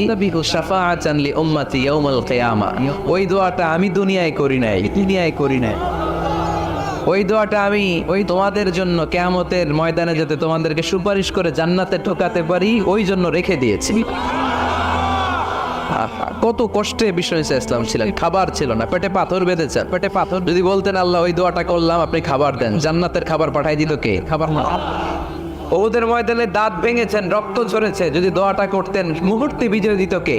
শাফাআতান লি উম্মতি ইয়াউমাল কিয়ামা। ওই দোয়াটা আমি দুনিয়ায় করি নাই, ওই দোয়াটা আমি তোমাদের জন্য কিয়ামতের ময়দানে যাতে তোমাদেরকে সুপারিশ করে জান্নাতে ঢোকাতে পারি, ওই জন্য রেখে দিয়েছি। কত কষ্টে বিশ্ব ইসলাম ছিলেন, খাবার ছিল না, পেটে পাথর বেঁধেছেন, যদি বলতেন আল্লাহ ওই দোয়াটা করলাম আপনি খাবার দেন, জান্নাতের খাবার পাঠাই দিত কে? খাবার না। ওদের ময়দানে দাঁত ভেঙেছেন, রক্ত ঝরেছে, যদি দোয়াটা করতেন মুহূর্তে বিজয় দিত কে?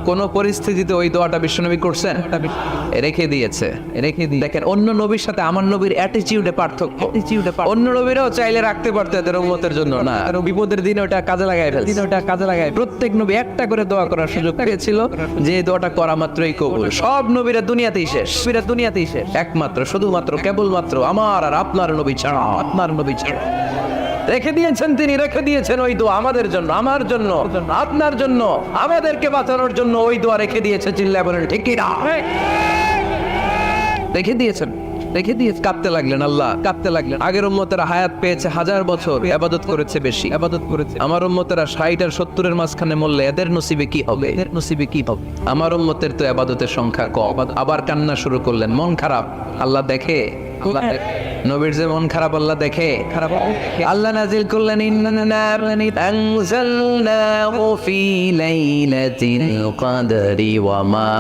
কোন পরিস্থিতিতে ওই দোয়াটা বিশ্বনবী করছেন? রেখে দিয়েছে। দেখেন, অন্য নবীর সাথে আমার নবীর অ্যাটিটিউডে পার্থক্য। অন্য নবীরাও চাইলে রাখতে পারতো এদের উম্মতের জন্য, না, বিপদের দিনে ওটা কাজে লাগায় ফেলছে। প্রত্যেক নবী একটা করে দোয়া করার সুযোগ পেয়েছিল, যে দোয়াটা করা মাত্রই কবুল। সব নবীরা দুনিয়াতেই শেষ, একমাত্র শুধুমাত্র কেবলমাত্র আমার আর আপনার নবী ছাড়া, রেখে দিয়েছেন ওই দোয়া আমাদের জন্য, আমার জন্য, আপনার জন্য, আমাদেরকে বাঁচানোর জন্য ওই দোয়া রেখে দিয়েছে। চিল্লায় বলেন ঠিক কি না? রেখে দিয়েছেন। কাঁদতে লাগলেন, আগের উম্মতেরা হায়াত পেয়েছে 1000 বছর, ইবাদত করেছে বেশি, আমার উম্মতেরা 60 আর 70 মাঝখানে মরলে এদের নসিবে কি হবে? আমার উম্মতের তো ইবাদতের সংখ্যা কম। আবার কান্না শুরু করলেন, মন খারাপ, আল্লাহ দেখে, নবীর যে মন খারাপ আল্লাহ দেখে। আল্লাহ নাজিল করলেন, ইন্না আনজালনাহু ফি লাইলাতিল কদরি ওয়া মা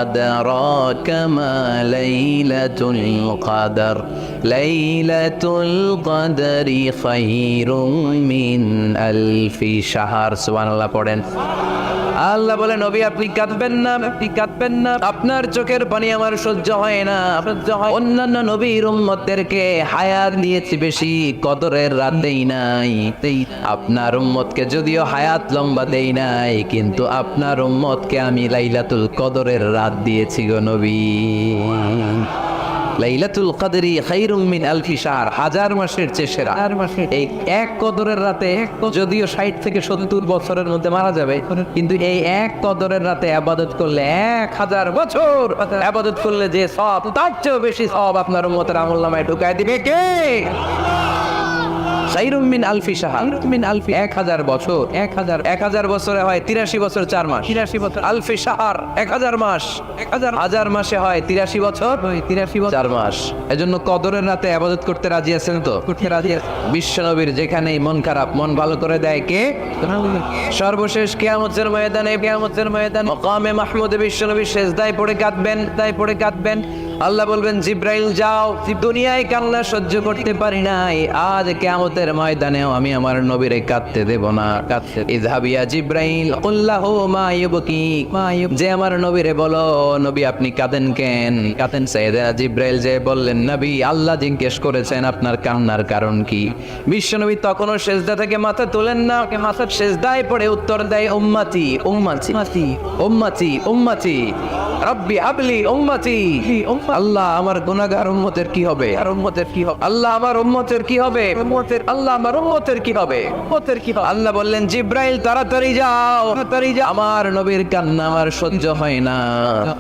আদরাকা মা লাইলাতুল কদর, লাইলাতুল কদরি খায়রুম মিন আলফি শাহর। সুবহানাল্লাহ পড়েন। আল্লাহ বলে, নবী আপনি কাঁদবেন না, আপনার চোখের পানি আমার সহ্য হয় না। অন্যান্য নবীর উম্মতদেরকে হায়াত দিয়েছি বেশি, কদরের রাত দেই নাই। আপনার উম্মতকে যদিও হায়াত লম্বা দেই নাই, কিন্তু আপনার উম্মতকে আমি লাইলাতুল কদরের রাত দিয়েছি গো নবী। লাইলাতুল কদরি খায়রুম মিন আলফি শাহর, 1000 মাসের চেয়ে সেরা। এই এক কদরের রাতে, যদিও 60 থেকে 70 বছরের মধ্যে মারা যাবে, কিন্তু এই এক কদরের রাতে ইবাদত করলে 1000 বছর ইবাদত করলে যে সওয়াব, তার চেয়েও বেশি সওয়াব আপনার উম্মতের আমলনামায় ঢুকায় দিবে কে? খায়রুম মিন আলফি শাহর, 1000 বছর। 1000 বছরে হয় 83 বছর 4 মাস। আলফি শাহর 1000 মাস, 1000 মাসে হয় 83 বছর 4 মাস। এজন্য কদরের রাতে ইবাদত করতে রাজি আছেন তো? বিশ্বনবীর যেখানেই মন খারাপ, মন ভালো করে দেয় কে? সর্বশেষ কিয়ামতের ময়দানে, মাকামে মাহমুদে বিশ্বনবী সিজদায় পড়ে কাঁদবেন। আল্লাহ বলবেন, জিব্রাইল যাও, দুনিয়ায় কান্না সহ্য করতে পারি নাই, আজ কিয়ামতের ময়দানেও আমি আমার নবীরে কাঁদতে দেব না। ইযহাবিয়া জিব্রাইল কুল্লাহু মা ইউবকি, যে আমার নবীরে বলো, নবী আপনি কাঁদেন কেন? সাইয়েদনা জিব্রাইল যে বললেন, নবী আল্লাহ জিজ্ঞেস করেছেন আপনার কান্নার কারণ কি? বিশ্বনবী তখনও সিজদা থেকে মাথা তোলেন না, সিজদায় পড়ে উত্তর দেয়, উম্মতি রব্বি হাবলি উম্মতি। আল্লাহ আমার গুনাহগার উম্মতের কি হবে? আল্লাহ আমার উম্মতের কি হবে? আল্লাহ বললেন, জিব্রাইল তাড়াতাড়ি যাও, আমার নবীর কান্না আমার সহ্য হয় না,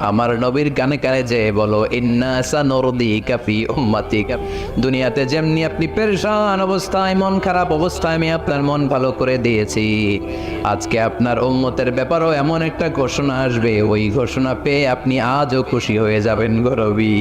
আমার নবীর কানে কানে যে বলো, ইন্না সানুরদিকা ফি উম্মাতিকা। দুনিয়াতে যেমনি আপনি পেরেশান অবস্থায়, মন খারাপ অবস্থায় আমি আপনার মন ভালো করে দিয়েছি, আজকে আপনার উম্মতের ব্যাপারেও এমন একটা ঘোষণা আসবে, ওই ঘোষণা পেয়ে আপনি আজও খুশি হয়ে যাবেন গো নবী।